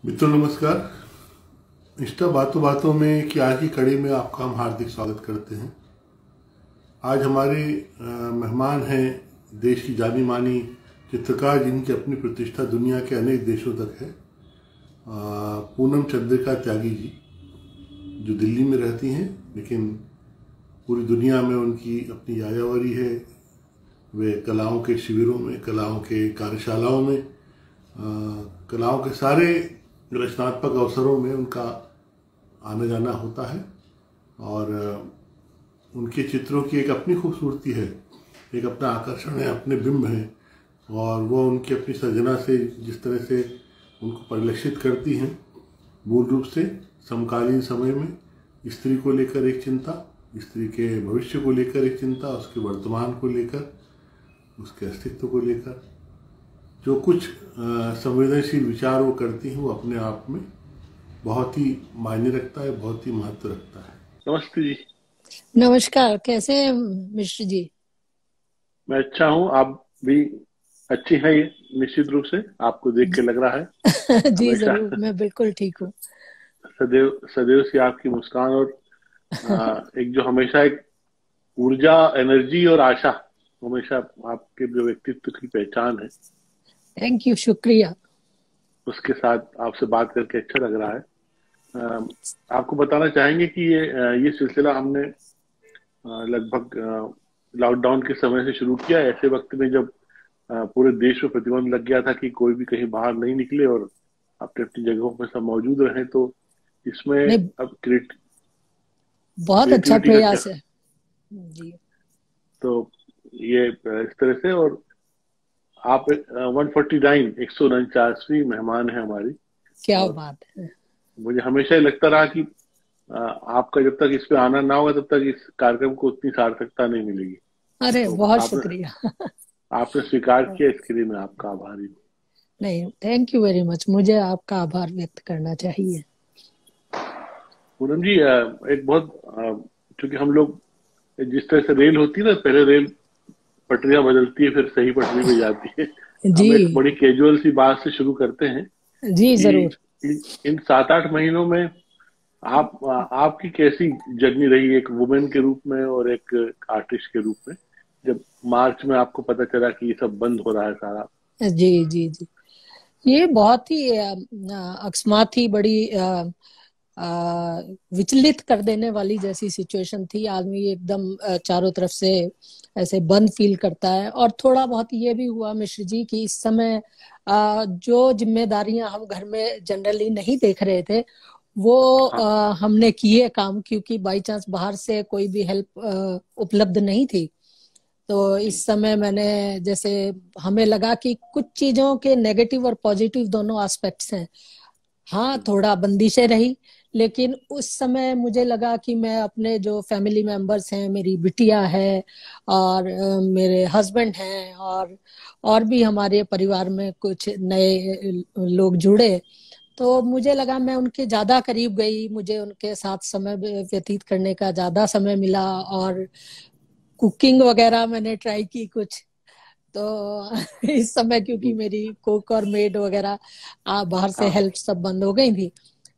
मित्रों नमस्कार। इंस्टा बातों बातों में की आज की कड़ी में आपका हम हार्दिक स्वागत करते हैं। आज हमारे मेहमान हैं देश की जानी मानी चित्रकार जिनकी अपनी प्रतिष्ठा दुनिया के अनेक देशों तक है, पूनम चंद्रिका त्यागी जी, जो दिल्ली में रहती हैं लेकिन पूरी दुनिया में उनकी अपनी यायावरी है। वे कलाओं के शिविरों में, कलाओं के कार्यशालाओं में, कलाओं के सारे रचनात्मक अवसरों में उनका आना जाना होता है और उनके चित्रों की एक अपनी खूबसूरती है, एक अपना आकर्षण है, अपने बिंब हैं और वो उनकी अपनी सर्जना से जिस तरह से उनको परिलक्षित करती हैं, मूल रूप से समकालीन समय में स्त्री को लेकर एक चिंता, स्त्री के भविष्य को लेकर एक चिंता, उसके वर्तमान को लेकर, उसके अस्तित्व को लेकर जो कुछ संवेदनशील विचार वो करती हैं, वो अपने आप में बहुत ही मायने रखता है, बहुत ही महत्व रखता है। नमस्ते जी। नमस्कार, कैसे हैं मिश्र जी? मैं अच्छा हूँ, आप भी अच्छी हैं, ये निश्चित रूप से आपको देख के लग रहा है। जी जरूर, मैं बिल्कुल ठीक हूँ। सदैव सदैव से आपकी मुस्कान और एक जो हमेशा एक ऊर्जा, एनर्जी और आशा हमेशा आपके जो व्यक्तित्व की पहचान है, थैंक यू, शुक्रिया। उसके साथ आपसे बात करके अच्छा लग रहा है। आपको बताना चाहेंगे कि ये सिलसिला हमने लगभग लॉकडाउन के समय से शुरू किया, ऐसे वक्त में जब पूरे देश में प्रतिबंध लग गया था कि कोई भी कहीं बाहर नहीं निकले और अपनी अपनी जगहों पर सब मौजूद रहे। तो इसमें नहीं, अब बहुत अच्छा क्रिएटिविटी का क्या, प्रयास है जी। तो ये इस तरह से, और आप 149 मेहमान है हमारी। क्या और बात है। मुझे हमेशा ही लगता रहा कि आपका जब तक इस पे आना ना होगा तब तक इस कार्यक्रम को उतनी सार्थकता नहीं मिलेगी। अरे तो बहुत आपने शुक्रिया। आपने स्वीकार किया, इसके लिए मैं आपका आभारी हूँ। नहीं, थैंक यू वेरी मच, मुझे आपका आभार व्यक्त करना चाहिए। पूनम जी, एक बहुत चूंकि हम लोग जिस तरह से रेल होती है ना, पहले रेल पटरियां बदलती है फिर सही पटरी पे जाती है। जी हम एक बड़ी कैजुअल सी बात से शुरू करते हैं जी कि जरूर। इन 7-8 महीनों में आपकी कैसी जर्नी रही एक वुमेन के रूप में और एक आर्टिस्ट के रूप में, जब मार्च में आपको पता चला कि ये सब बंद हो रहा है सारा। जी जी जी, ये बहुत ही अकस्मात ही बड़ी विचलित कर देने वाली जैसी सिचुएशन थी। आदमी एकदम चारों तरफ से ऐसे बंद फील करता है। और थोड़ा बहुत ये भी हुआ मिश्र जी कि इस समय जो जिम्मेदारियां हम घर में जनरली नहीं देख रहे थे वो हाँ हमने किए काम, क्योंकि बाई चांस बाहर से कोई भी हेल्प उपलब्ध नहीं थी। तो जी। इस समय मैंने जैसे हमें लगा कि कुछ चीजों के नेगेटिव और पॉजिटिव दोनों एस्पेक्ट्स हैं। हाँ, थोड़ा बंदिशें रही, लेकिन उस समय मुझे लगा कि मैं अपने जो फैमिली मेंबर्स हैं, मेरी बिटिया है और मेरे हस्बैंड हैं और भी हमारे परिवार में कुछ नए लोग जुड़े, तो मुझे लगा मैं उनके ज्यादा करीब गई, मुझे उनके साथ समय व्यतीत करने का ज्यादा समय मिला। और कुकिंग वगैरह मैंने ट्राई की कुछ। तो इस समय क्योंकि जी। मेरी कुक और मेड वगैरह बाहर से हाँ हेल्प सब बंद हो गई थी,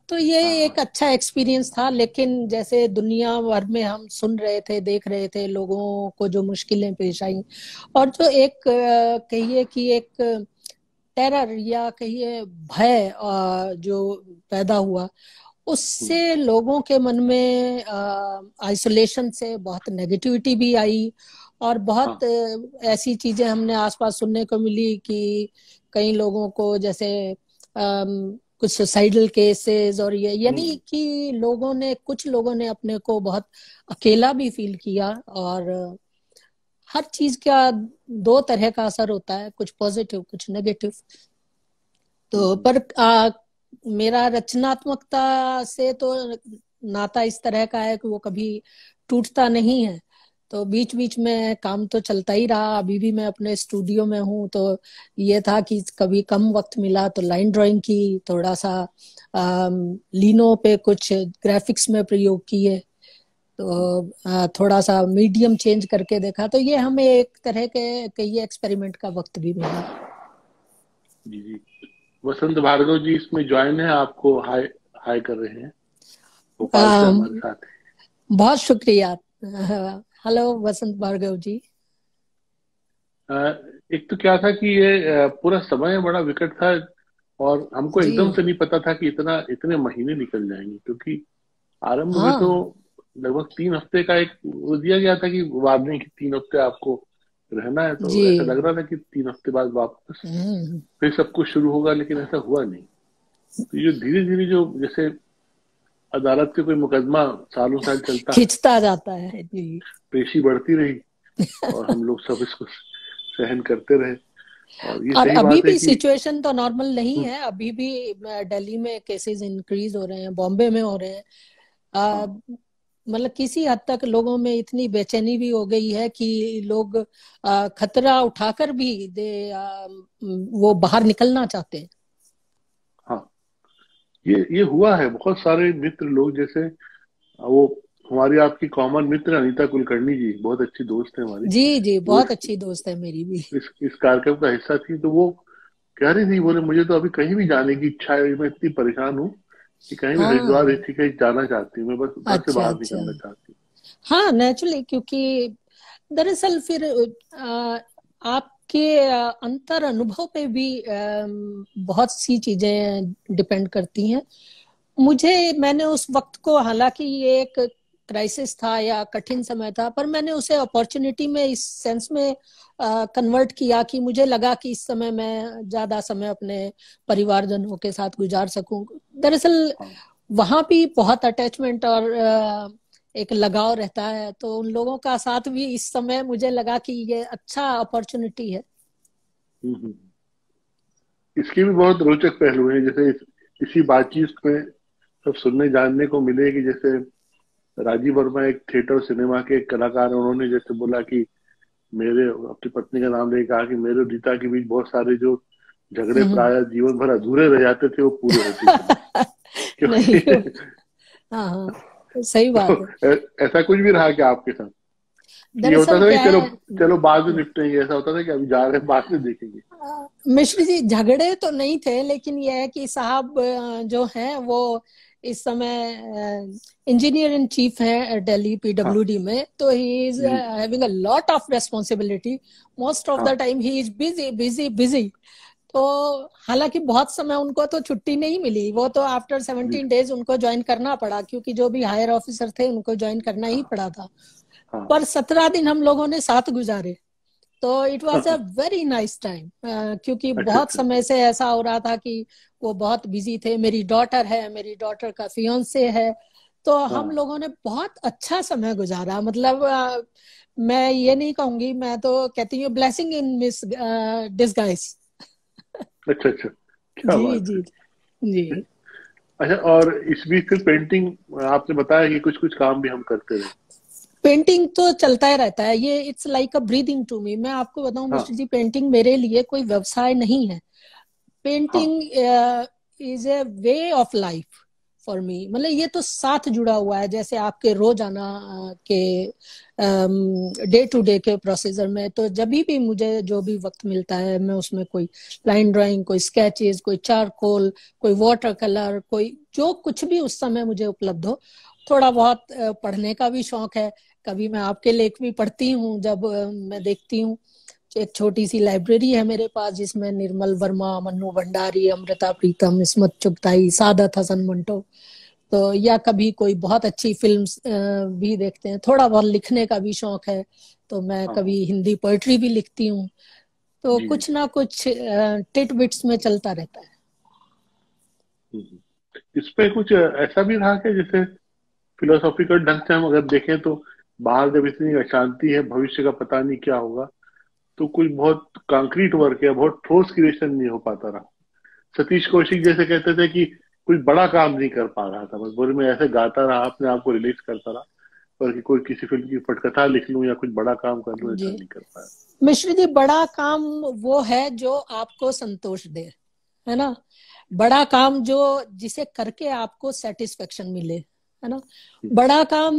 तो ये हाँ हाँ। एक अच्छा एक्सपीरियंस था। लेकिन जैसे दुनिया भर में हम सुन रहे थे, देख रहे थे लोगों को जो मुश्किलें पेश आई, और जो एक कहिए कि एक टेरर या कहिए भय जो पैदा हुआ, उससे लोगों के मन में आइसोलेशन से बहुत नेगेटिविटी भी आई। और बहुत हाँ ऐसी चीजें हमने आसपास सुनने को मिली कि कई लोगों को जैसे कुछ सुसाइडल केसेस, और ये यानी कि कुछ लोगों ने अपने को बहुत अकेला भी फील किया। और हर चीज का दो तरह का असर होता है, कुछ पॉजिटिव कुछ नेगेटिव। तो पर मेरा रचनात्मकता से तो नाता इस तरह का है कि वो कभी टूटता नहीं है। तो बीच बीच में काम तो चलता ही रहा। अभी भी मैं अपने स्टूडियो में हूँ, तो ये था कि कभी कम वक्त मिला तो लाइन ड्राइंग की, थोड़ा सा लीनो पे कुछ ग्राफिक्स में प्रयोग किए, तो थोड़ा सा मीडियम चेंज करके देखा। तो ये हमें एक तरह के कई एक्सपेरिमेंट का वक्त भी मिला। जी जी। वसंत भार्गव जी इसमें ज्वाइन है, आपको हाय हाय कर रहे हैं, भोपाल से हमारे साथ है। बहुत शुक्रिया। हेलो वसंत भार्गव जी। अ, एक तो क्या था कि ये पूरा समय बड़ा विकट था, और हमको जी एकदम से नहीं पता था कि इतने महीने निकल जाएंगे, क्योंकि आरंभ में तो हाँ। लगभग 3 हफ्ते का एक वो दिया गया था कि वार्निंग की 3 हफ्ते आपको रहना है, तो जी। ऐसा लग रहा था कि 3 हफ्ते बाद वापस हम्म, फिर सब कुछ शुरू होगा, लेकिन ऐसा हुआ नहीं। तो ये धीरे धीरे जो जैसे अदालत के कोई मुकदमा सालों साल चलता है, खिंचता जाता है जी। पेशी बढ़ती रही और हम लोग सब इसको सहन करते रहे। और ये और सही अभी बात है भी कि सिचुएशन तो नॉर्मल नहीं हम्म, है, अभी भी दिल्ली में केसेस इंक्रीज हो रहे हैं, बॉम्बे में हो रहे हैं। हाँ मतलब किसी हद तक लोगों में इतनी बेचैनी भी हो गई है कि लोग खतरा उठाकर भी वो बाहर निकलना चाहते हैं। हाँ, ये हुआ है। बहुत सारे मित्र लोग, जैसे वो हमारी आपकी कॉमन मित्र अनीता कुलकर्णी जी, बहुत अच्छी दोस्त है हमारी, जी जी, वो बहुत अच्छी दोस्त है मेरी भी। इस कार्यक्रम का हिस्सा थी। तो वो कह रही थी, बोले मुझे तो अभी कहीं भी जाने की इच्छा है, मैं इतनी परेशान हूँ कि कहीं भी हरिद्वार हाँ। ऋषिकेश जाना चाहती हूँ, मैं बस घर से अच्छा बाहर अच्छा। निकलना चाहती हाँ नेचुरली, क्योंकि दरअसल फिर आपके अंतर अनुभव पे भी बहुत सी चीजें डिपेंड करती हैं। मैंने उस वक्त को, हालांकि ये एक क्राइसिस था या कठिन समय था, पर मैंने उसे अपॉर्चुनिटी में इस सेंस में कन्वर्ट किया कि मुझे लगा कि इस समय मैं ज्यादा समय अपने परिवारजनों के साथ गुजार सकूं। दरअसल हूँ। वहां भी बहुत अटैचमेंट और एक लगाव रहता है, तो उन लोगों का साथ भी इस समय मुझे लगा कि ये अच्छा अपॉर्चुनिटी है। हम्म। इसके भी बहुत रोचक पहलू हैं, जैसे इसी बातचीत में सब सुनने जानने को मिले कि जैसे राजीव वर्मा एक थिएटर और सिनेमा के एक कलाकार हैं, उन्होंने जैसे बोला कि मेरे, अपनी पत्नी का नाम लेके कहा कि मेरे और रीता के बीच बहुत सारे जो झगड़े हम्म। प्राय जीवन भर अधूरे रह जाते थे, वो पूरे होते चले, नहीं। क्योंकि हाँ हाँ, सही बात है। ऐसा कुछ भी रहा क्या आपके साथ कि ये होता दरअसल था कि क्या चलो है, चलो बाद में निपटेंगे, ऐसा होता था कि अभी जा रहे हैं बाद में देखेंगे? मिश्र जी झगड़े तो नहीं थे, लेकिन यह है कि साहब जो हैं वो इस समय इंजीनियर इन चीफ हैं दिल्ली हाँ पीडब्ल्यूडी में, तो he is ji having a lot of responsibility. Most of the हाँ time he is busy busy busy. तो हालांकि बहुत समय उनको तो छुट्टी नहीं मिली, वो तो आफ्टर जी 17 डेज उनको ज्वाइन करना पड़ा, क्योंकि जो भी हायर ऑफिसर थे उनको ज्वाइन करना ही हाँ पड़ा था। हाँ पर 17 दिन हम लोगों ने साथ गुजारे, तो इट वाज अ हाँ। Very nice time. क्योंकि अच्छा बहुत अच्छा। समय से ऐसा हो रहा था कि वो बहुत बिजी थे। मेरी डॉटर है, मेरी डॉटर का फियांसे है, तो हम हाँ लोगों ने बहुत अच्छा समय गुजारा। मतलब मैं ये नहीं कहूंगी, मैं तो कहती हूँ ब्लेसिंग इन मिस डिसगाइज। अच्छा अच्छा, क्या जी बात जी है। जी। अच्छा, और इस बीच फिर पेंटिंग आपने बताया कि कुछ कुछ काम भी हम करते रहे। पेंटिंग तो चलता ही रहता है, ये it's like a breathing to me. मैं आपको बताऊं हाँ मिश्र जी, पेंटिंग मेरे लिए कोई व्यवसाय नहीं है। हाँ painting is a way of life for me. मतलब ये तो साथ जुड़ा हुआ है, जैसे आपके रोजाना के डे टू डे के प्रोसीजर में। तो जब भी मुझे जो भी वक्त मिलता है, मैं उसमें कोई लाइन ड्राइंग, कोई स्केचेस, कोई चारकोल, कोई वाटर कलर, कोई जो कुछ भी उस समय मुझे उपलब्ध हो। थोड़ा बहुत पढ़ने का भी शौक है, कभी मैं आपके लेख भी पढ़ती हूँ जब मैं देखती हूँ। एक छोटी सी लाइब्रेरी है मेरे पास, जिसमें निर्मल वर्मा, मन्नू भंडारी, अमृता प्रीतम, इस्मत चुगताई, सादत हसन मंटो, तो या कभी कोई बहुत अच्छी फिल्म्स भी देखते हैं। थोड़ा बहुत लिखने का भी शौक है, तो मैं हाँ हाँ। कभी हिंदी पोएट्री भी लिखती हूँ। तो जी जी। कुछ ना कुछ टिट बिट्स में चलता रहता है। इस पे कुछ ऐसा भी रहा कि जैसे फिलोसॉफिकल ढंग से हम अगर देखें तो बाहर जब इतनी अशांति है, भविष्य का पता नहीं क्या होगा, तो कोई बहुत कंक्रीट वर्क या बहुत ठोस क्रिएशन नहीं हो पाता रहा। सतीश कौशिक जैसे कहते थे कि कोई बड़ा काम नहीं कर पा रहा था, बस बोले मैं ऐसे गाता रहा, अपने आप को रिलीज करता रहा, पर कि कोई किसी फिल्म की पटकथा लिख लूं या कुछ बड़ा काम कर लूं, ऐसा जी नहीं कर पाया। मिश्र जी, बड़ा काम वो है जो आपको संतोष दे, है ना। बड़ा काम जो, जिसे करके आपको सेटिस्फेक्शन मिले, है ना। हम्म, बड़ा काम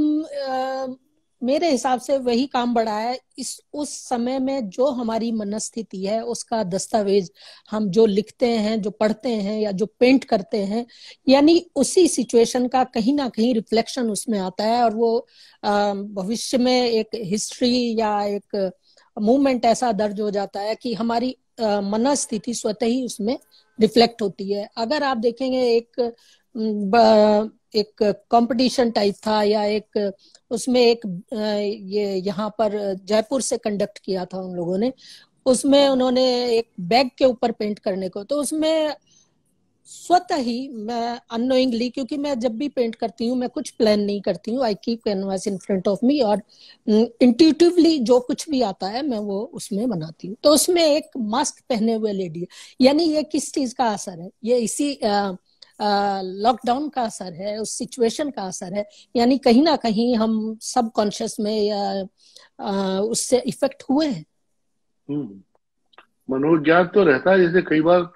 मेरे हिसाब से वही काम बड़ा है। इस उस समय में जो हमारी मनस्थिति है उसका दस्तावेज हम जो लिखते हैं, जो पढ़ते हैं या जो पेंट करते हैं, यानी उसी सिचुएशन का कहीं ना कहीं रिफ्लेक्शन उसमें आता है, और वो भविष्य में एक हिस्ट्री या एक मूवमेंट ऐसा दर्ज हो जाता है कि हमारी मनस्थिति स्वतः ही उसमें रिफ्लेक्ट होती है। अगर आप देखेंगे एक कंपटीशन टाइप था, या एक उसमें एक ये यहाँ पर जयपुर से कंडक्ट किया था उन लोगों ने, उसमें उन्होंने एक बैग के ऊपर पेंट करने को, तो उसमें स्वतः ही मैं अननोइंगली, क्योंकि मैं जब भी पेंट करती हूँ मैं कुछ प्लान नहीं करती हूँ, I keep canvas in front of me, और इंट्यूटिवली जो कुछ भी आता है मैं वो उसमें बनाती हूँ। तो उसमें एक मास्क पहने हुए लेडी है, यानी ये किस चीज का असर है, ये इसी लॉकडाउन का असर है, उस सिचुएशन का असर है। यानी कहीं ना कहीं हम सब कॉन्शियस में या उससे इफेक्ट हुए हैं। मनोज्ञान तो रहता है, जैसे कई बार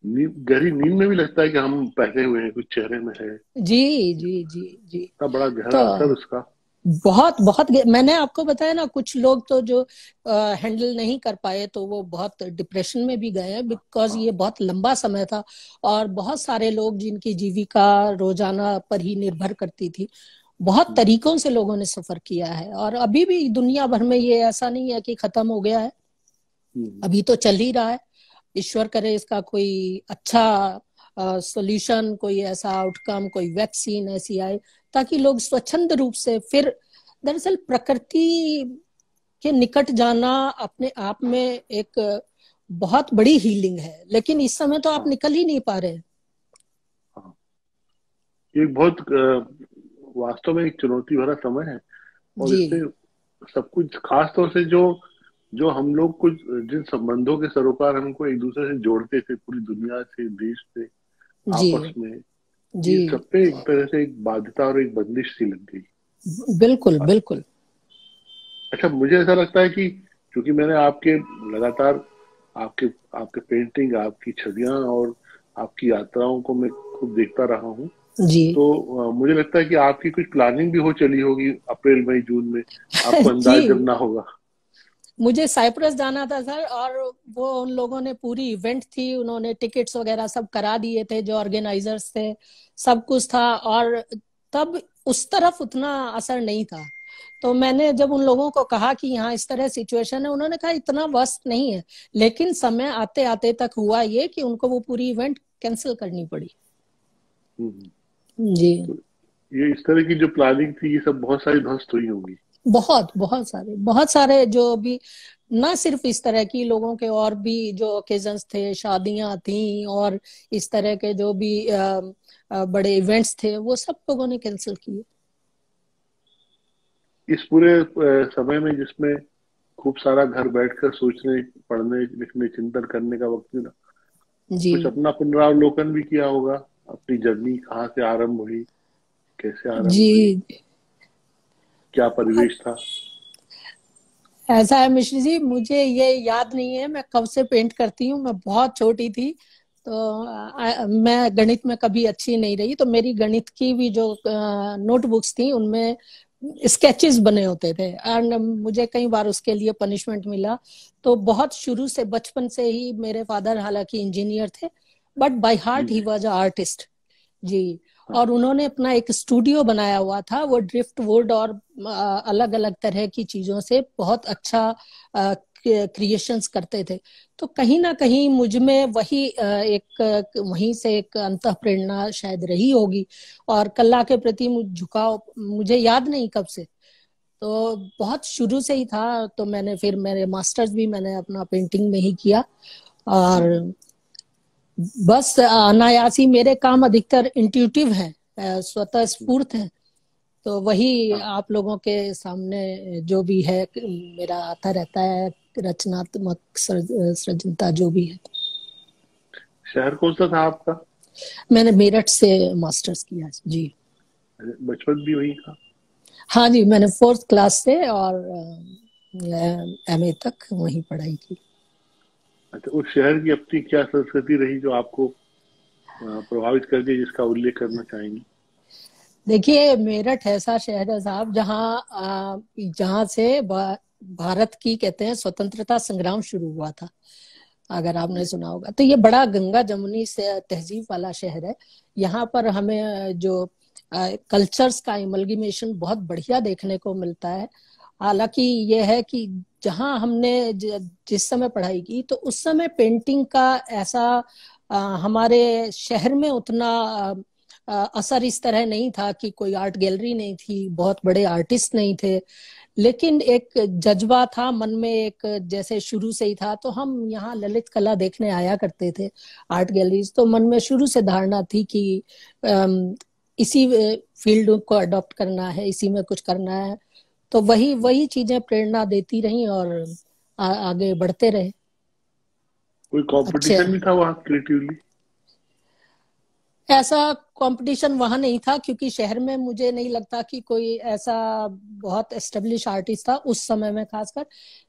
गहरी नींद में भी लगता है कि हम बैठे हुए हैं, कुछ चेहरे में है। जी जी जी जी। इतना बड़ा तो गहरा असर उसका। बहुत बहुत मैंने आपको बताया ना, कुछ लोग तो जो हैंडल नहीं कर पाए तो वो बहुत डिप्रेशन में भी गए, बिकॉज हाँ। ये बहुत लंबा समय था, और बहुत सारे लोग जिनकी जीविका रोजाना पर ही निर्भर करती थी, बहुत हम्म, तरीकों से लोगों ने सफर किया है, और अभी भी दुनिया भर में ये ऐसा नहीं है कि खत्म हो गया है, हम्म, अभी तो चल ही रहा है। ईश्वर करे इसका कोई अच्छा सॉल्यूशन, कोई ऐसा आउटकम, कोई वैक्सीन ऐसी आए ताकि लोग स्वच्छंद रूप से फिर, दरअसल प्रकृति के निकट जाना अपने आप में एक बहुत बड़ी हीलिंग है, लेकिन इस समय तो आप हाँ, निकल ही नहीं पा रहे हैं। हाँ। ये बहुत वास्तव में एक चुनौती भरा समय है। और जी इसमें सब कुछ, खास तौर से जो जो हम लोग कुछ जिन संबंधों के सरोकार हमको एक दूसरे से जोड़ते थे, पूरी दुनिया से, देश से, जी आपस में, जी। ये सब पे एक तरह से एक बाध्यता और एक बंदिश सी लग गई। बिल्कुल बिल्कुल। अच्छा, मुझे ऐसा लगता है कि क्योंकि मैंने आपके लगातार आपके आपके पेंटिंग, आपकी छवियां और आपकी यात्राओं को मैं खूब देखता रहा हूँ। जी तो मुझे लगता है कि आपकी कुछ प्लानिंग भी हो चली होगी अप्रैल मई जून में, आपको अंदाज जब जी, ना होगा। मुझे साइप्रस जाना था सर, और वो उन लोगों ने पूरी इवेंट थी, उन्होंने टिकट्स वगैरह सब करा दिए थे, जो ऑर्गेनाइजर्स थे, सब कुछ था, और तब उस तरफ उतना असर नहीं था। तो मैंने जब उन लोगों को कहा कि यहाँ इस तरह सिचुएशन है, उन्होंने कहा इतना वर्स्ट नहीं है, लेकिन समय आते आते तक हुआ ये कि उनको वो पूरी इवेंट कैंसिल करनी पड़ी। हम्म। जी। तो ये इस तरह की जो प्लानिंग थी, ये सब बहुत सारी ध्वस्त हुई होगी। बहुत सारे जो भी, ना सिर्फ इस तरह की लोगों के, और भी जो ओकेजन्स थे, शादियां थी, और इस तरह के जो भी बड़े इवेंट्स थे, वो सब लोगों ने कैंसिल किए। इस पूरे समय में जिसमें खूब सारा घर बैठकर सोचने, पढ़ने, लिखने, चिंतन करने का वक्त मिला, जी कुछ अपना पुनरावलोकन भी किया होगा। अपनी जर्नी कहाँ से आरंभ हुई, कैसे आरंभ जी। हुई, क्या परिवेश था। ऐसा है मिश्र जी, मुझे ये याद नहीं है मैं कब से पेंट करती हूँ, मैं बहुत छोटी थी, तो मैं गणित में कभी अच्छी नहीं रही, तो मेरी गणित की भी जो नोटबुक्स थी उनमें स्केचेस बने होते थे, एंड मुझे कई बार उसके लिए पनिशमेंट मिला। तो बहुत शुरू से, बचपन से ही, मेरे फादर हालांकि इंजीनियर थे, बट बाय हार्ट ही जी। Was a artist. जी। हाँ। और उन्होंने अपना एक स्टूडियो बनाया हुआ था, वो ड्रिफ्ट वुड और अलग अलग तरह की चीजों से बहुत अच्छा क्रिएशंस करते थे। तो कहीं ना कहीं मुझ में वही वहीं से एक अंतः प्रेरणा शायद रही होगी, और कला के प्रति झुकाव मुझे याद नहीं कब से, तो बहुत शुरू से ही था। तो मैंने फिर मेरे मास्टर्स भी मैंने अपना पेंटिंग में ही किया, और हम्म, बस अनायासी मेरे काम अधिकतर इंट्यूटिव हैं, स्वतः हम्म, स्फूर्त हैं। तो वही हाँ। आप लोगों के सामने जो भी है मेरा आता रहता है, रचनात्मक सृजनता जो भी है। शहर कौन सा था आपका? मैंने मेरठ से मास्टर्स किया जी। बचपन भी वही था? हाँ जी, मैंने फोर्थ क्लास से और एमए तक वहीं पढ़ाई की। अच्छा, उस शहर की अपनी क्या संस्कृति रही जो आपको प्रभावित कर दी, जिसका उल्लेख करना चाहेंगी? देखिए, मेरठ ऐसा शहर है साहब जहाँ से भारत की कहते हैं स्वतंत्रता संग्राम शुरू हुआ था, अगर आपने सुना होगा। तो ये बड़ा गंगा जमुनी से तहजीब वाला शहर है। यहाँ पर हमें जो कल्चर्स का इमल्गेमेशन बहुत बढ़िया देखने को मिलता है। हालांकि ये है कि जहाँ हमने जिस समय पढ़ाई की तो उस समय पेंटिंग का ऐसा हमारे शहर में उतना असर इस तरह नहीं था कि कोई आर्ट गैलरी नहीं थी, बहुत बड़े आर्टिस्ट नहीं थे, लेकिन एक जज्बा था मन में, एक जैसे शुरू से ही था। तो हम यहाँ ललित कला देखने आया करते थे, आर्ट गैलरीज। तो मन में शुरू से धारणा थी कि इसी फील्ड को अडॉप्ट करना है, इसी में कुछ करना है। तो वही वही चीजें प्रेरणा देती रही और आगे बढ़ते रहे। कोई कंपटीशन भी था वहाँ क्रिएटिवली? ऐसा कंपटीशन वहां नहीं था, क्योंकि शहर में मुझे नहीं लगता कि कोई ऐसा बहुत एस्टेब्लिश आर्टिस्ट था उस समय में खासकर।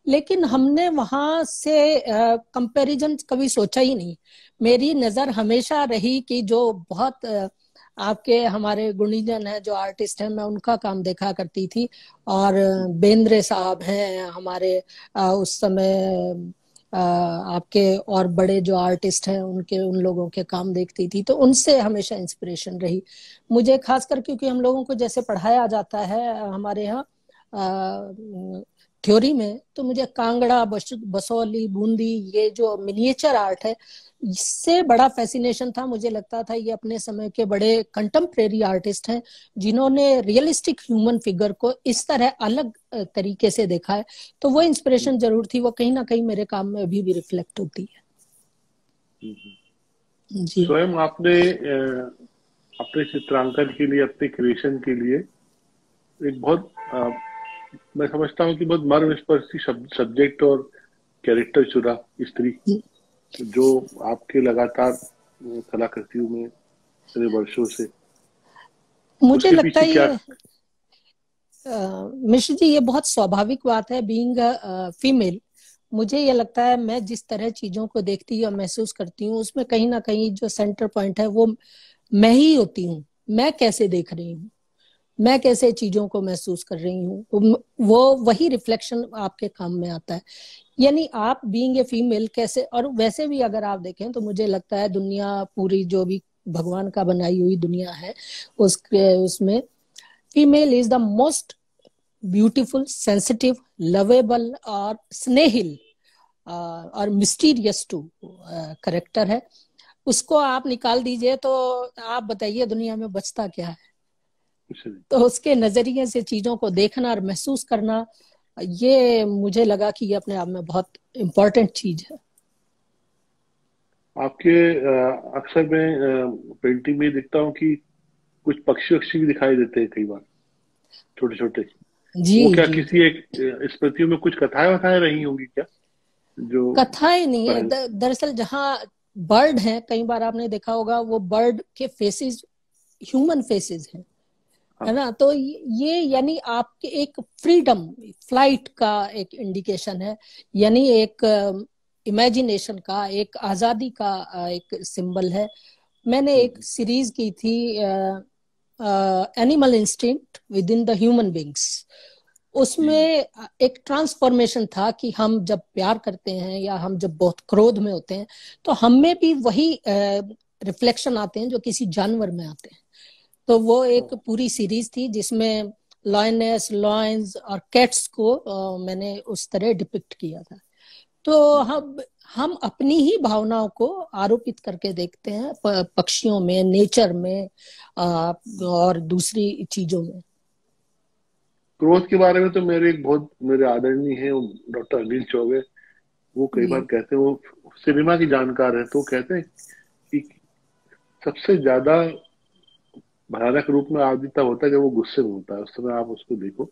लेकिन हमने वहां से कंपैरिजन कभी सोचा ही नहीं। मेरी नजर हमेशा रही कि जो बहुत आपके हमारे गुणीजन है, जो आर्टिस्ट हैं, मैं उनका काम देखा करती थी। और बेंद्रे साहब हैं हमारे, उस समय आपके और बड़े जो आर्टिस्ट हैं उनके, उन लोगों के काम देखती थी। तो उनसे हमेशा इंस्पिरेशन रही मुझे खासकर, क्योंकि हम लोगों को जैसे पढ़ाया जाता है हमारे यहाँ थ्योरी में, तो मुझे कांगड़ा, बसौली, बूंदी, ये जो मिनिएचर आर्ट है, इससे बड़ा फैसिनेशन था। मुझे लगता था ये अपने समय के बड़े कंटेम्प्रेरी आर्टिस्ट हैं जिन्होंने रियलिस्टिक ह्यूमन फिगर को इस तरह अलग तरीके से देखा है। तो वो इंस्पिरेशन जरूर थी, वो कहीं ना कहीं मेरे काम में अभी भी रिफ्लेक्ट होती है। जी। स्वयं आपने अपने चित्रांकन के लिए, अपने क्रिएशन के लिए एक बहुत मैं समझता हूँ कि बहुत मर्मस्पर्शी सब्जेक्ट और कैरेक्टर चुना, स्त्री, जो आपके लगातार कलाकृतियों में इतने वर्षों से, मुझे उसके लगता पीछे है क्या? ये मिश्र जी, ये बहुत स्वाभाविक बात है। बीइंग फीमेल, मुझे ये लगता है मैं जिस तरह चीजों को देखती और महसूस करती हूँ, उसमें कहीं ना कहीं जो सेंटर पॉइंट है वो मैं ही होती हूँ। मैं कैसे देख रही हूँ, मैं कैसे चीजों को महसूस कर रही हूँ, वो वही रिफ्लेक्शन आपके काम में आता है। यानी आप बीइंग ए फीमेल कैसे, और वैसे भी अगर आप देखें तो मुझे लगता है दुनिया पूरी जो भी भगवान का बनाई हुई दुनिया है, उसमें female is the most beautiful, sensitive, lovable और स्नेहिल और मिस्टीरियस टू करेक्टर है। उसको आप निकाल दीजिए तो आप बताइए दुनिया में बचता क्या है। तो उसके नजरिए से चीजों को देखना और महसूस करना, ये मुझे लगा कि ये अपने आप में बहुत इम्पोर्टेंट चीज है। आपके अक्सर मैं पेंटिंग में देखता हूँ कि कुछ पक्षी वक्षी भी दिखाई देते हैं कई बार, छोटे छोटे। जी वो क्या जी जी। किसी एक स्मृतियों में कुछ कथाएं वथाएं रही होंगी क्या, जो कथाएं नहीं है, पहले? दरअसल जहाँ बर्ड है, कई बार आपने देखा होगा वो बर्ड के फेसेस ह्यूमन फेसेस हैं, है हाँ, ना। तो ये यानी आपके एक फ्रीडम, फ्लाइट का एक इंडिकेशन है, यानी एक इमेजिनेशन का, एक आजादी का एक सिंबल है। मैंने एक सीरीज की थी animal instinct with in the human beings. उसमें जी, एक ट्रांसफॉर्मेशन था कि हम जब प्यार करते हैं या हम जब बहुत क्रोध में होते हैं तो हम में भी वही रिफ्लेक्शन आते हैं जो किसी जानवर में आते हैं। तो वो एक पूरी सीरीज थी जिसमें लॉयनेस, लॉयंस और कैट्स को मैंने उस तरह डिपिक्ट किया था। तो हम अपनी ही भावनाओं को आरोपित करके देखते हैं पक्षियों में, नेचर में, और दूसरी चीजों में। क्रोध के बारे में तो मेरे एक बहुत मेरे आदरणीय है, डॉक्टर अनिल चौबे। वो कई बार जी। कहते हैं, वो सिनेमा की जानकार है, तो वो कहते हैं कि सबसे ज्यादा भयानक रूप में आदमी तब होता है जब वो गुस्से में होता है। उस समय आप उसको देखो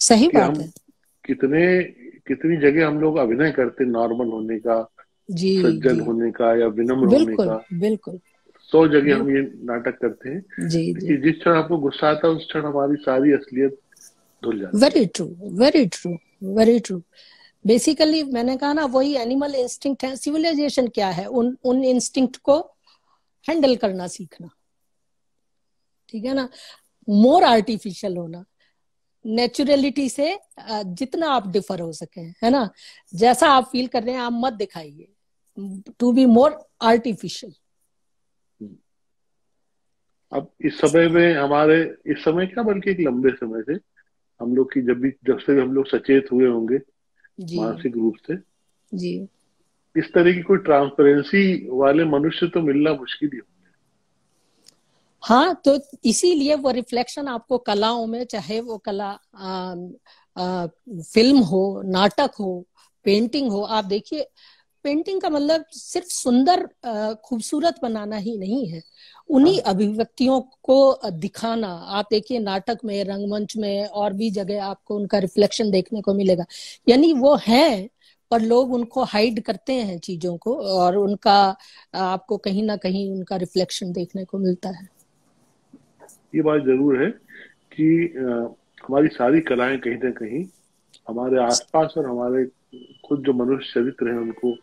सही कि बात हम है। कितने कितनी जगह हम लोग अभिनय करते, नॉर्मल होने का, जी सज्जन जी। होने का या विनम्र होने बिल्कुल का। बिल्कुल 100 जगह हम ये बिल्कुल। नाटक करते हैं, जी जी। लेकिन जिस क्षण आपको गुस्सा आता है उस क्षण हमारी सारी असलियत धुल जाती है। Very true, very true, very true. Basically मैंने कहा ना, वही एनिमल इंस्टिंक्ट है। सिविलाइजेशन क्या है? उन इंस्टिंक्ट को हैंडल करना सीखना, ठीक है ना। मोर आर्टिफिशियल होना, नेचुरलिटी से जितना आप डिफर हो सके, है ना, जैसा आप फील कर रहे हैं आप मत दिखाइए, टू बी मोर आर्टिफिशियल। अब इस समय में हमारे, इस समय क्या बल्कि एक लंबे समय से हम लोग की, जब से भी हम लोग सचेत हुए होंगे जी मानसिक रूप से, जी। इस तरह की कोई ट्रांसपेरेंसी वाले मनुष्य तो मिलना मुश्किल ही हो। हाँ, तो इसीलिए वो रिफ्लेक्शन आपको कलाओं में, चाहे वो कला फिल्म हो, नाटक हो, पेंटिंग हो, आप देखिए पेंटिंग का मतलब सिर्फ सुंदर खूबसूरत बनाना ही नहीं है, उन्हीं हाँ, अभिव्यक्तियों को दिखाना। आप देखिए नाटक में, रंगमंच में और भी जगह आपको उनका रिफ्लेक्शन देखने को मिलेगा। यानी वो है, पर लोग उनको हाइड करते हैं चीजों को, और उनका आपको कहीं ना कहीं उनका रिफ्लेक्शन देखने को मिलता है। ये बात जरूर है कि हमारी सारी कलाएं कहीं ना कहीं हमारे आसपास और हमारे खुद जो मनुष्य चरित्र हैं उनको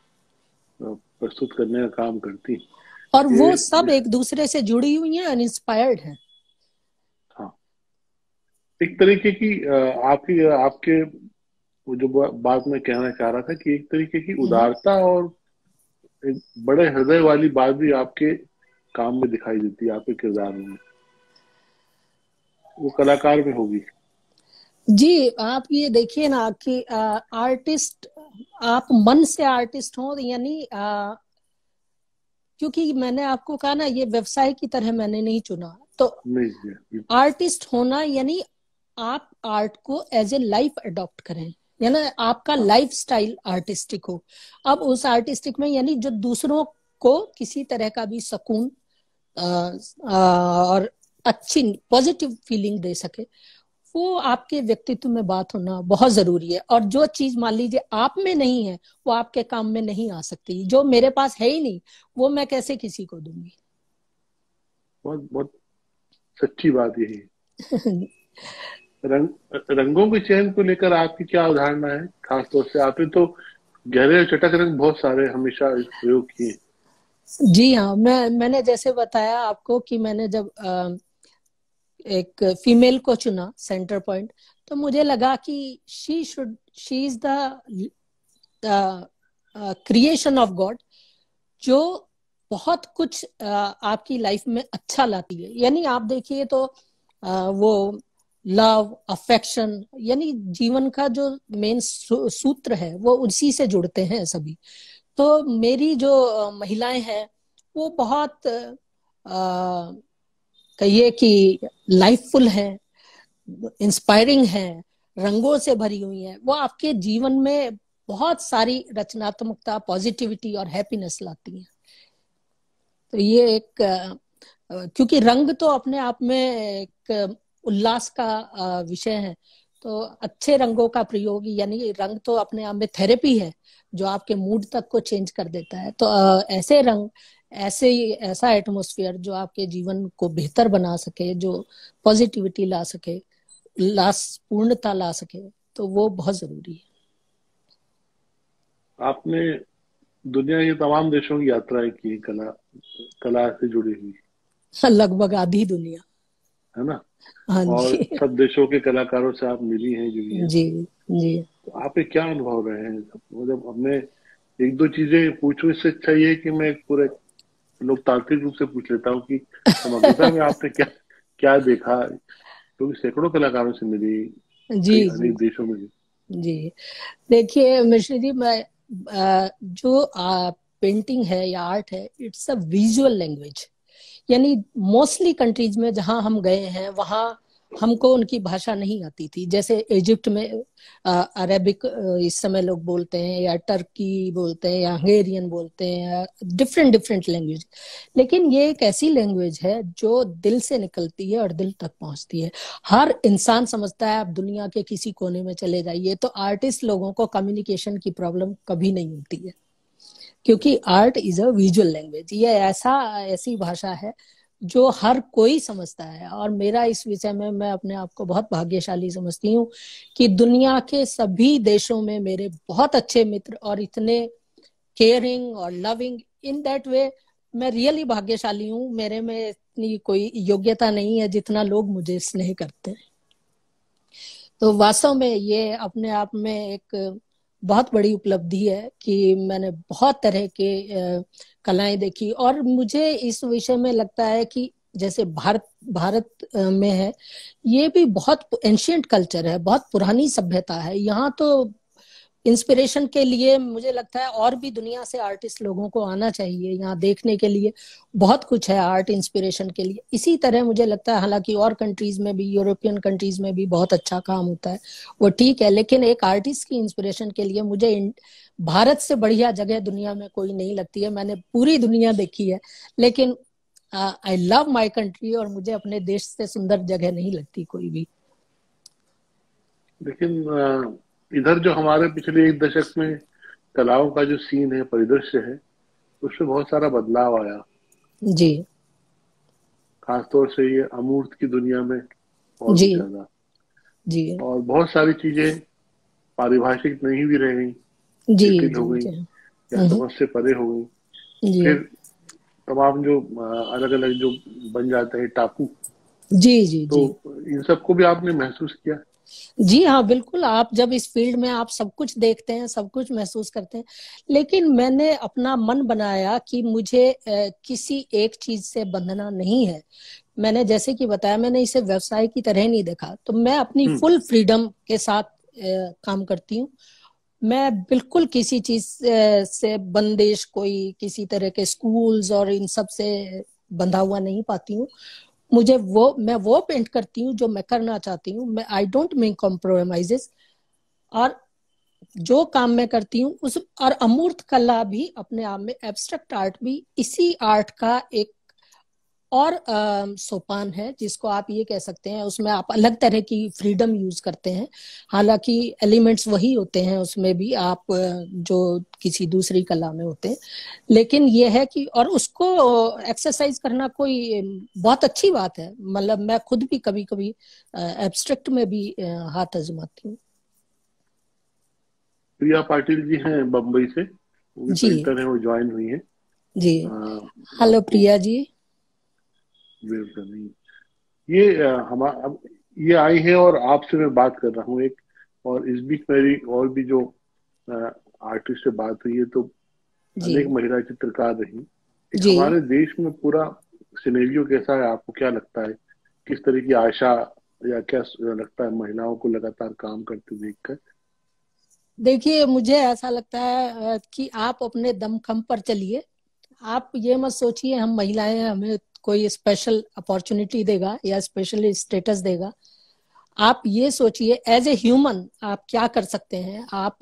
प्रस्तुत करने का काम करती हैं। और वो ये सब एक दूसरे से जुड़ी हुई हैं और इंस्पायर्ड हैं। हाँ, एक तरीके की आपकी आपके वो जो बात मैं कहना चाह रहा था कि एक तरीके की उदारता और एक बड़े हृदय वाली बात भी आपके काम में दिखाई देती है, आपके किरदार में, वो कलाकार में होगी। जी, आप ये देखिए ना कि आर्टिस्ट, आप मन से आर्टिस्ट हो, यानी क्योंकि मैंने आपको कहा ना, ये व्यवसाय की तरह मैंने नहीं चुना, तो नहीं जी, बिल्कुल। आर्टिस्ट होना यानी आप आर्ट को एज ए लाइफ अडॉप्ट करें, यानी आपका हाँ, लाइफ स्टाइल आर्टिस्टिक हो। अब उस आर्टिस्टिक में यानी जो दूसरों को किसी तरह का भी सुकून और अच्छी पॉजिटिव फीलिंग दे सके, वो आपके व्यक्तित्व में बात होना बहुत जरूरी है। और जो चीज मान लीजिए आप में नहीं है, वो आपके काम में नहीं आ सकती। जो मेरे पास है ही नहीं, वो मैं कैसे किसी को दूंगी। बहुत बहुत सच्ची बात यही है। रंग, रंगों के चयन को लेकर आपकी क्या अवधारणा है? खासतौर से आपने तो गहरे और चटक रंग बहुत सारे हमेशा प्रयोग किए। जी हाँ, मैंने जैसे बताया आपको कि मैंने जब एक फीमेल को चुना सेंटर पॉइंट, तो मुझे लगा कि she is the creation of God, जो बहुत कुछ आपकी लाइफ में अच्छा लाती है। यानी आप देखिए तो वो लव, अफेक्शन, यानी जीवन का जो मेन सूत्र है वो उसी से जुड़ते हैं सभी। तो मेरी जो महिलाएं हैं वो बहुत कहिए कि लाइफफुल है, इंस्पायरिंग है, रंगों से भरी हुई है। वो आपके जीवन में बहुत सारी रचनात्मकता, पॉजिटिविटी और हैप्पीनेस लाती है। तो ये एक क्योंकि रंग तो अपने आप में एक उल्लास का विषय है, तो अच्छे रंगों का प्रयोग, यानी रंग तो अपने आप में थेरेपी है जो आपके मूड तक को चेंज कर देता है। तो ऐसे रंग, ऐसा एटमॉस्फेयर जो आपके जीवन को बेहतर बना सके, जो पॉजिटिविटी ला सके, उल्लास पूर्णता ला सके, तो वो बहुत जरूरी है। आपने दुनिया के तमाम देशों की यात्राएं की, कला कला से जुड़ी हुई, लगभग आधी दुनिया। है ना? हाँ और जी। सब देशों के कलाकारों से आप मिली हैं, जुड़ी हैं। जी जी। तो आपके क्या अनुभव रहे हैं? मतलब हमने एक दो चीजें पूछूं, इससे अच्छा ये है कि मैं एक पूरे लोकतांत्रिक रूप से पूछ लेता हूँ कि समग्रता में आपने क्या क्या देखा, क्योंकि सैकड़ों कलाकारों से मिली, जी कई जी अनेक देशों में भी। जी। देखिए मिश्र जी, मैं जो पेंटिंग है या आर्ट है, इट्स अ विजुअल लैंग्वेज। यानी मोस्टली कंट्रीज में जहां हम गए हैं वहां हमको उनकी भाषा नहीं आती थी। जैसे इजिप्ट में अरेबिक इस समय लोग बोलते हैं, या टर्की बोलते हैं, या हंगेरियन बोलते हैं, या डिफरेंट डिफरेंट लैंग्वेज। लेकिन ये एक ऐसी लैंग्वेज है जो दिल से निकलती है और दिल तक पहुंचती है। हर इंसान समझता है, आप दुनिया के किसी कोने में चले जाइए तो आर्टिस्ट लोगों को कम्युनिकेशन की प्रॉब्लम कभी नहीं होती है, क्योंकि art is a visual language. ये ऐसी भाषा है जो हर कोई समझता है। और मेरा इस विषय में, मैं अपने आप को बहुत भाग्यशाली समझती हूँ कि दुनिया के सभी देशों में मेरे बहुत अच्छे मित्र, और इतने केयरिंग और लविंग इन दैट वे, मैं रियली भाग्यशाली हूँ, मेरे में इतनी कोई योग्यता नहीं है जितना लोग मुझे स्नेह करते हैं। तो वास्तव में ये अपने आप में एक बहुत बड़ी उपलब्धि है कि मैंने बहुत तरह के कलाएं देखी। और मुझे इस विषय में लगता है कि जैसे भारत भारत में है, ये भी बहुत एंशियंट कल्चर है, बहुत पुरानी सभ्यता है। यहाँ तो इंस्पिरेशन के लिए मुझे लगता है और भी दुनिया से आर्टिस्ट लोगों को आना चाहिए यहाँ देखने के लिए। बहुत कुछ है आर्ट इंस्पिरेशन के लिए। इसी तरह मुझे लगता है, हालांकि और कंट्रीज में भी, यूरोपियन कंट्रीज में भी बहुत अच्छा काम होता है, वो ठीक है, लेकिन एक आर्टिस्ट की इंस्पिरेशन के लिए मुझे भारत से बढ़िया जगह दुनिया में कोई नहीं लगती है। मैंने पूरी दुनिया देखी है, लेकिन आई लव माई कंट्री, और मुझे अपने देश से सुंदर जगह नहीं लगती कोई भी। लेकिन इधर जो हमारे पिछले एक दशक में कलाओं का जो सीन है, परिदृश्य है, उसमें बहुत सारा बदलाव आया जी। खासतौर से ये अमूर्त की दुनिया में और भी जी ज्यादा। जी और बहुत सारी चीजें पारिभाषिक नहीं भी रह गई, जी जटिल जी हो गई जी। या समझ से परे हो गई। जी फिर तमाम जो अलग अलग जो बन जाते हैं टापू, जी जी तो जी इन सबको भी आपने महसूस किया? जी हाँ, बिल्कुल। आप जब इस फील्ड में आप सब कुछ देखते हैं, सब कुछ महसूस करते हैं, लेकिन मैंने अपना मन बनाया कि मुझे किसी एक चीज से बंधना नहीं है। मैंने जैसे कि बताया, मैंने इसे व्यवसाय की तरह नहीं देखा, तो मैं अपनी हम्म। फुल फ्रीडम के साथ काम करती हूँ। मैं बिल्कुल किसी चीज से बंदिश, कोई किसी तरह के स्कूल्स और इन सब से बंधा हुआ नहीं पाती हूँ। मैं वो पेंट करती हूँ जो मैं करना चाहती हूँ। मैं आई डोंट मेक कॉम्प्रोमाइजेस। और जो काम मैं करती हूँ उस, और अमूर्त कला भी अपने आप में, एब्स्ट्रैक्ट आर्ट भी इसी आर्ट का एक और सोपान है, जिसको आप ये कह सकते हैं। उसमें आप अलग तरह की फ्रीडम यूज करते हैं, हालांकि एलिमेंट्स वही होते हैं उसमें भी, आप जो किसी दूसरी कला में होते हैं। लेकिन ये है कि, और उसको एक्सरसाइज करना कोई बहुत अच्छी बात है। मतलब मैं खुद भी कभी कभी एब्स्ट्रैक्ट में भी हाथ आजमाती हूँ। प्रिया पाटिल जी हैं बम्बई से, वो भी जी पेंटर हैं, वो ज्वाइन हुई हैं। जी। हेलो आपको प्रिया जी। वेलकम। ये हम अब ये आई है और आपसे मैं बात कर रहा हूँ एक, और इस बीच मेरी और भी जो आर्टिस्ट से बात हुई है, तो जी अनेक महिला चित्रकार रही। एक जी। हमारे देश में पूरा सिनेरियो कैसा है, आपको क्या लगता है? किस तरह की आशा या क्या लगता है महिलाओं को लगातार काम करते देखकर? देखिए, मुझे ऐसा लगता है कि आप अपने दमखम पर चलिए। आप ये मत सोचिए हम महिलाएं हैं, हमें कोई स्पेशल अपॉर्चुनिटी देगा या स्पेशल स्टेटस देगा। आप ये सोचिए एज ए ह्यूमन आप क्या कर सकते हैं। आप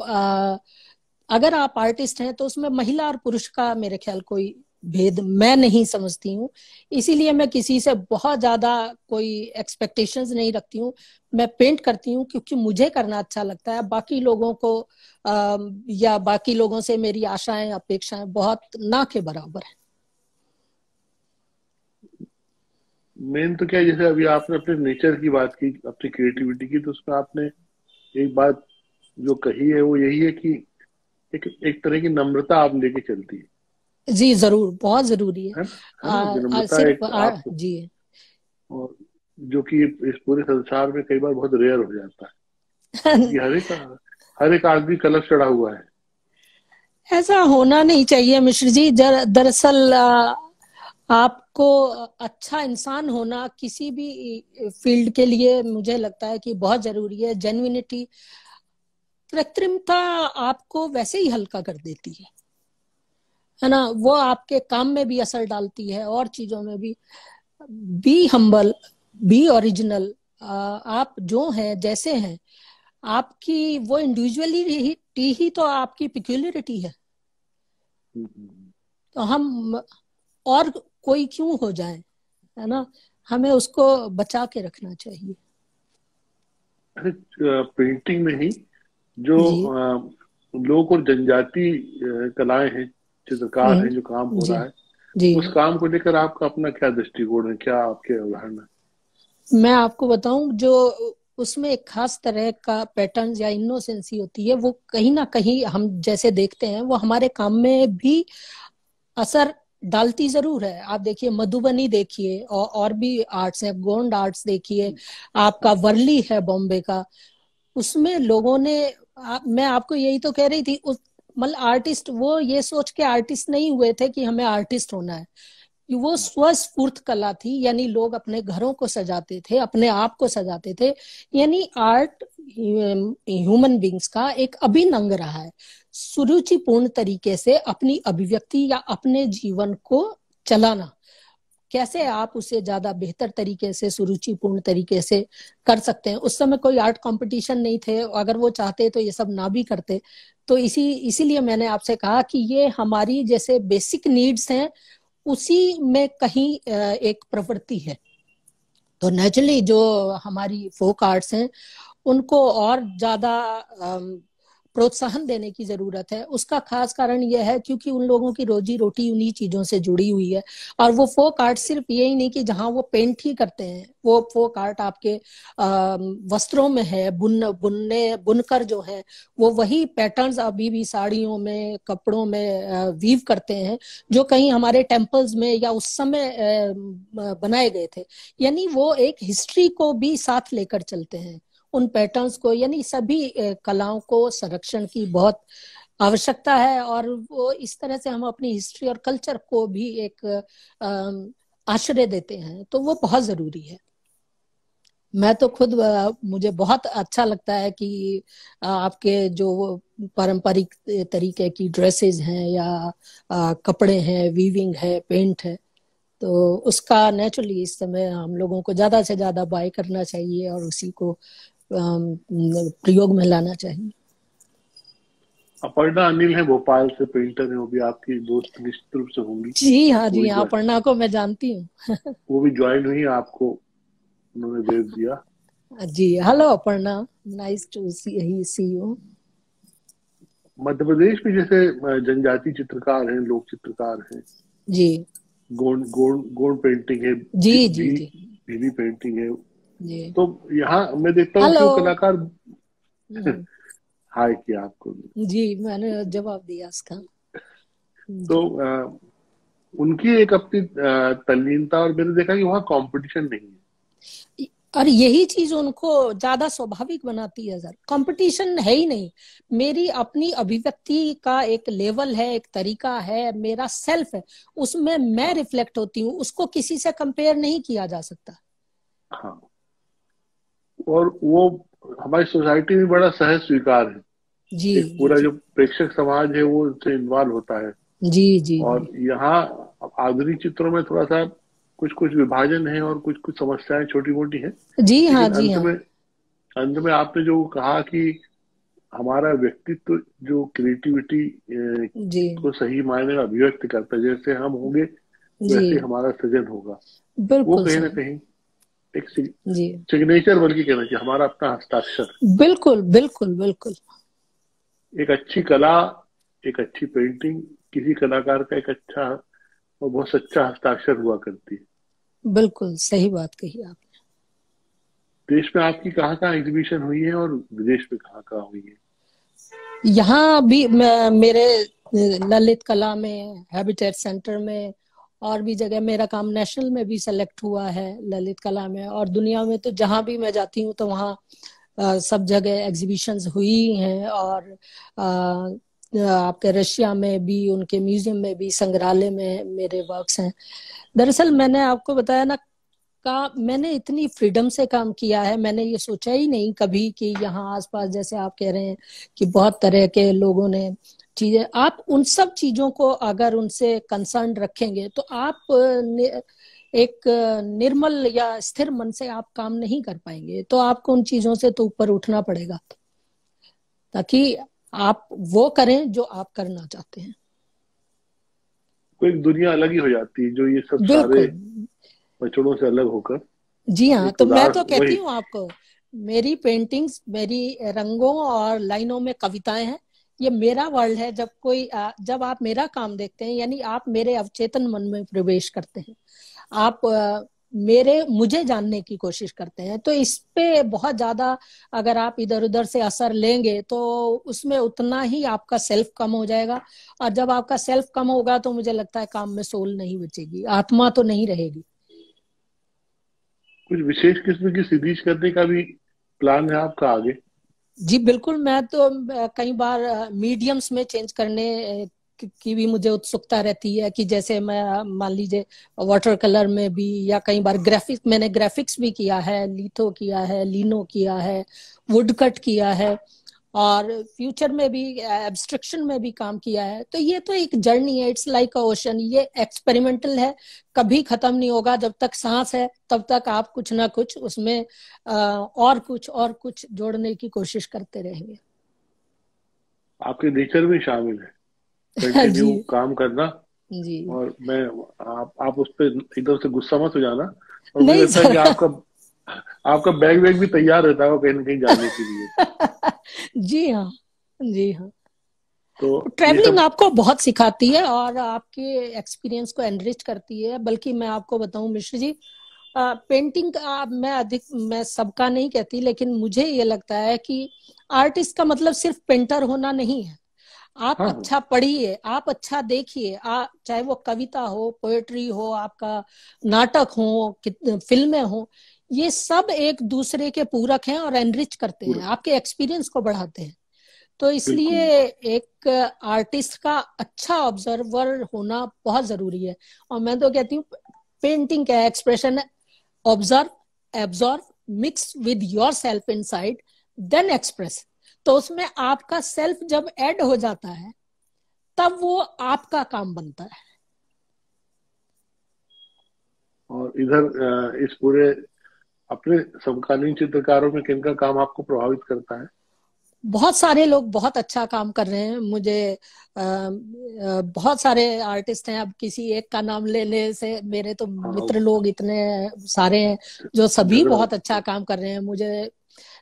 अगर आप आर्टिस्ट हैं तो उसमें महिला और पुरुष का मेरे ख्याल कोई भेद मैं नहीं समझती हूँ। इसीलिए मैं किसी से बहुत ज्यादा कोई एक्सपेक्टेशंस नहीं रखती हूँ। मैं पेंट करती हूँ क्योंकि मुझे करना अच्छा लगता है। बाकी लोगों को या बाकी लोगों से मेरी आशाएं अपेक्षाएं बहुत ना के बराबर है। मेन तो क्या है, जैसे अभी आपने अपने नेचर की बात की, अपनी क्रिएटिविटी की, तो उसमें आपने एक बात जो कही है वो यही है कि एक तरह की नम्रता आप लेके चलती जी जरूर, बहुत जरूरी है। है ना? विनम्रता सिर्फ एक आप, जी। और जो कि इस पूरे संसार में कई बार बहुत रेयर हो जाता है, क्योंकि हर एक आदमी कलश चढ़ा हुआ है। ऐसा होना नहीं चाहिए मिश्र जी। दरअसल आपको अच्छा इंसान होना किसी भी फील्ड के लिए मुझे लगता है कि बहुत जरूरी है। जेन्युइनिटी, कृत्रिमता आपको वैसे ही हल्का कर देती है ना। वो आपके काम में भी असर डालती है और चीजों में भी। Be humble, B original. आप जो हैं, जैसे हैं, आपकी वो इंडिविजुअलिटी ही तो आपकी पिक्यूलियरिटी है। हम्म। तो हम और कोई क्यों हो जाए, है ना। हमें उसको बचा के रखना चाहिए। अरे पेंटिंग में ही जो जी लोक और जनजाति कलाएं हैं, चित्रकार हैं, जो काम हो जी रहा है, जी। उस काम को लेकर आपका अपना क्या दृष्टिकोण है, क्या आपके अवधारणा है? मैं आपको बताऊं, जो उसमें एक खास तरह का पैटर्न या इनोसेंसी होती है, वो कहीं ना कहीं हम जैसे देखते हैं वो हमारे काम में भी असर डालती जरूर है। आप देखिए मधुबनी देखिए, और भी आर्ट्स हैं, गोंड आर्ट्स देखिए, आपका वर्ली है बॉम्बे का, उसमें लोगों ने मैं आपको यही तो कह रही थी, उस मतलब आर्टिस्ट वो ये सोच के आर्टिस्ट नहीं हुए थे कि हमें आर्टिस्ट होना है, वो स्वस्फूर्त कला थी। यानी लोग अपने घरों को सजाते थे, अपने आप को सजाते थे। यानी आर्ट ह्यूमन बींग्स का एक अभिन्न अंग रहा है, सुरुचिपूर्ण तरीके से अपनी अभिव्यक्ति या अपने जीवन को चलाना। कैसे आप उसे ज्यादा बेहतर तरीके से, सुरुचिपूर्ण तरीके से कर सकते हैं। उस समय कोई आर्ट कंपटीशन नहीं थे, अगर वो चाहते तो ये सब ना भी करते। तो इसीलिए मैंने आपसे कहा कि ये हमारी जैसे बेसिक नीड्स हैं, उसी में कहीं एक प्रवृत्ति है। तो नेचुरली जो हमारी फोक आर्ट्स हैं उनको और ज्यादा प्रोत्साहन देने की जरूरत है। उसका खास कारण यह है क्योंकि उन लोगों की रोजी रोटी उन्हीं चीजों से जुड़ी हुई है। और वो फोक आर्ट सिर्फ यही नहीं कि जहां वो पेंट ही करते हैं, वो फोक आर्ट आपके वस्त्रों में है, बुनकर जो है वो वही पैटर्न्स अभी भी साड़ियों में, कपड़ों में वीव करते हैं, जो कहीं हमारे टेम्पल्स में या उस समय बनाए गए थे। यानी वो एक हिस्ट्री को भी साथ लेकर चलते हैं, उन पैटर्न्स को। यानी सभी कलाओं को संरक्षण की बहुत आवश्यकता है, और वो इस तरह से हम अपनी हिस्ट्री और कल्चर को भी एक आश्रय देते हैं, तो वो बहुत जरूरी है। मैं तो खुद मुझे बहुत अच्छा लगता है कि आपके जो पारंपरिक तरीके की ड्रेसेस हैं या कपड़े हैं, वीविंग है, पेंट है, तो उसका नेचुरली इस समय हम लोगों को ज्यादा से ज्यादा बाय करना चाहिए और उसी को प्रयोग में लाना चाहिए। अपर्णा अनिल है, भोपाल से पेंटर है, वो भी आपकी दोस्त निश्चित रूप से होंगी। जी हाँ, जी हाँ, अपर्णा को मैं जानती हूँ। वो भी ज्वाइन हुई, आपको उन्होंने भेज दिया। जी, hello Aparna, nice to see you. Madhya Pradesh में जैसे जनजाति चित्रकार हैं, लोक चित्रकार हैं जी, गोंड पेंटिंग है, जी जी जी भीली पेंटिंग है, जी, तो यहाँ मैं देखता हूँ कि वो कलाकार हाय किया आपको। जी, मैंने जवाब दिया इसका। तो उनकी एक अपनी तल्लीनता, और मैंने देखा कि वहाँ कंपटीशन नहीं है, और यही चीज उनको ज्यादा स्वाभाविक बनाती है सर। कंपटीशन है ही नहीं, मेरी अपनी अभिव्यक्ति का एक लेवल है, एक तरीका है, मेरा सेल्फ है, उसमें मैं रिफ्लेक्ट होती हूँ, उसको किसी से कंपेयर नहीं किया जा सकता। हाँ, और वो हमारी सोसाइटी में बड़ा सहज स्वीकार है। जी, एक पूरा जी, जो प्रेक्षक समाज है वो उससे इन्वॉल्व होता है। जी, जी, और यहाँ आधुनिक चित्रों में थोड़ा सा कुछ कुछ विभाजन है और कुछ कुछ समस्याएं छोटी मोटी हैं। जी हाँ, लेकिन जी हाँ, अंत में आपने जो कहा कि हमारा व्यक्तित्व जो क्रिएटिविटी जी, को सही मायने में अभिव्यक्त करता है, जैसे हम होंगे जी, वैसे हमारा सृजन होगा, वो बिल्कुल कहीं ना सर, कहीं एक जी, सिग्नेचर बल्कि कहना चाहिए, हमारा अपना हस्ताक्षर। बिल्कुल बिल्कुल बिल्कुल, एक अच्छी कला, एक अच्छी पेंटिंग किसी कलाकार का एक अच्छा और बहुत सच्चा हस्ताक्षर हुआ करती है। बिल्कुल सही बात कही आप। देश में आपकी कहाँ कहाँ एग्जीबिशन हुई है और विदेश में कहाँ कहाँ हुई है? यहाँ भी मेरे ललित कला में, हैबिटेट सेंटर में, और भी जगह मेरा काम नेशनल में भी सेलेक्ट हुआ है ललित कला में। और दुनिया में तो जहां भी मैं जाती हूँ तो वहाँ सब जगह एग्जीबिशंस हुई हैं। और आपके रशिया में भी, उनके म्यूजियम में भी, संग्रहालय में मेरे वर्क्स हैं। दरअसल मैंने आपको बताया ना, मैंने इतनी फ्रीडम से काम किया है, मैंने ये सोचा ही नहीं कभी कि यहाँ आसपास, जैसे आप कह रहे हैं कि बहुत तरह के लोगों ने चीजें, आप उन सब चीजों को अगर उनसे कंसर्न रखेंगे तो आप एक निर्मल या स्थिर मन से आप काम नहीं कर पाएंगे। तो आपको उन चीजों से तो ऊपर उठना पड़ेगा, ताकि आप वो करें जो आप करना चाहते हैं। कोई एक दुनिया अलग ही हो जाती है जो ये सब सारे बिल्कुल, बचड़ों से अलग होकर जी हाँ। एक तो मैं उदास तो कहती वही। हूँ आपको, मेरी पेंटिंग्स, मेरी रंगों और लाइनों में कविताएं हैं, ये मेरा वर्ल्ड है। जब आप मेरा काम देखते हैं, यानी आप मेरे अवचेतन मन में प्रवेश करते हैं। आप मुझे जानने की कोशिश करते हैं। तो इस पे बहुत ज्यादा अगर आप इधर उधर से असर लेंगे तो उसमें उतना ही आपका सेल्फ कम हो जाएगा, और जब आपका सेल्फ कम होगा तो मुझे लगता है काम में सोल नहीं बचेगी, आत्मा तो नहीं रहेगी। कुछ विशेष किस्म की सीरीज करने का भी प्लान है आपका आगे? जी बिल्कुल, मैं तो कई बार मीडियम्स में चेंज करने की भी मुझे उत्सुकता रहती है, कि जैसे मैं मान लीजिए वाटर कलर में भी, या कई बार मैंने ग्राफिक्स भी किया है, लिथो किया है, लिनो किया है, वुड कट किया है, और फ्यूचर में भी एब्स्ट्रक्शन में भी काम किया है। तो ये तो एक जर्नी है, इट्स लाइक अ ओशन, ये एक्सपेरिमेंटल है, कभी खत्म नहीं होगा। जब तक सांस है तब तक आप कुछ ना कुछ उसमें और कुछ जोड़ने की कोशिश करते रहेंगे। आपके नेचर में शामिल है जी कंटिन्यू काम करना। जी। और मैं आप उस पर एकदम से गुस्सा मत हो जाना। और मुझे नहीं लगता है कि सर। आपका आपका बैग वैग भी तैयार रहता है कहीं ना कहीं जाने के लिए। जी हाँ, जी हाँ। तो ये ट्रैवलिंग सब। आपको बहुत सिखाती है और आपके एक्सपीरियंस को एनरिच करती है। बल्कि मैं आपको बताऊं मिश्र जी, पेंटिंग का मैं सबका नहीं कहती, लेकिन मुझे ये लगता है कि आर्टिस्ट का मतलब सिर्फ पेंटर होना नहीं है। आप हाँ हाँ। अच्छा पढ़िए, आप अच्छा देखिए, चाहे वो कविता हो, पोएट्री हो, आपका नाटक हो, फिल्में हो, ये सब एक दूसरे के पूरक हैं और एनरिच करते हैं, पूरा। आपके एक्सपीरियंस को बढ़ाते हैं। तो इसलिए बिल्कुल। एक आर्टिस्ट का अच्छा ऑब्जर्वर होना बहुत जरूरी है। और मैं तो कहती हूँ पेंटिंग का एक्सप्रेशन है, observe, absorb, mix with yourself inside, then express. तो उसमें आपका सेल्फ जब ऐड हो जाता है तब वो आपका काम बनता है। और इधर इस पूरे अपने समकालीन चित्रकारों में किनका काम आपको प्रभावित करता है? बहुत सारे लोग बहुत अच्छा काम कर रहे हैं। मुझे बहुत सारे आर्टिस्ट हैं, अब किसी एक का नाम लेने से मेरे तो हाँ। मित्र लोग इतने सारे हैं जो सभी झगड़ा बहुत अच्छा काम कर रहे हैं। मुझे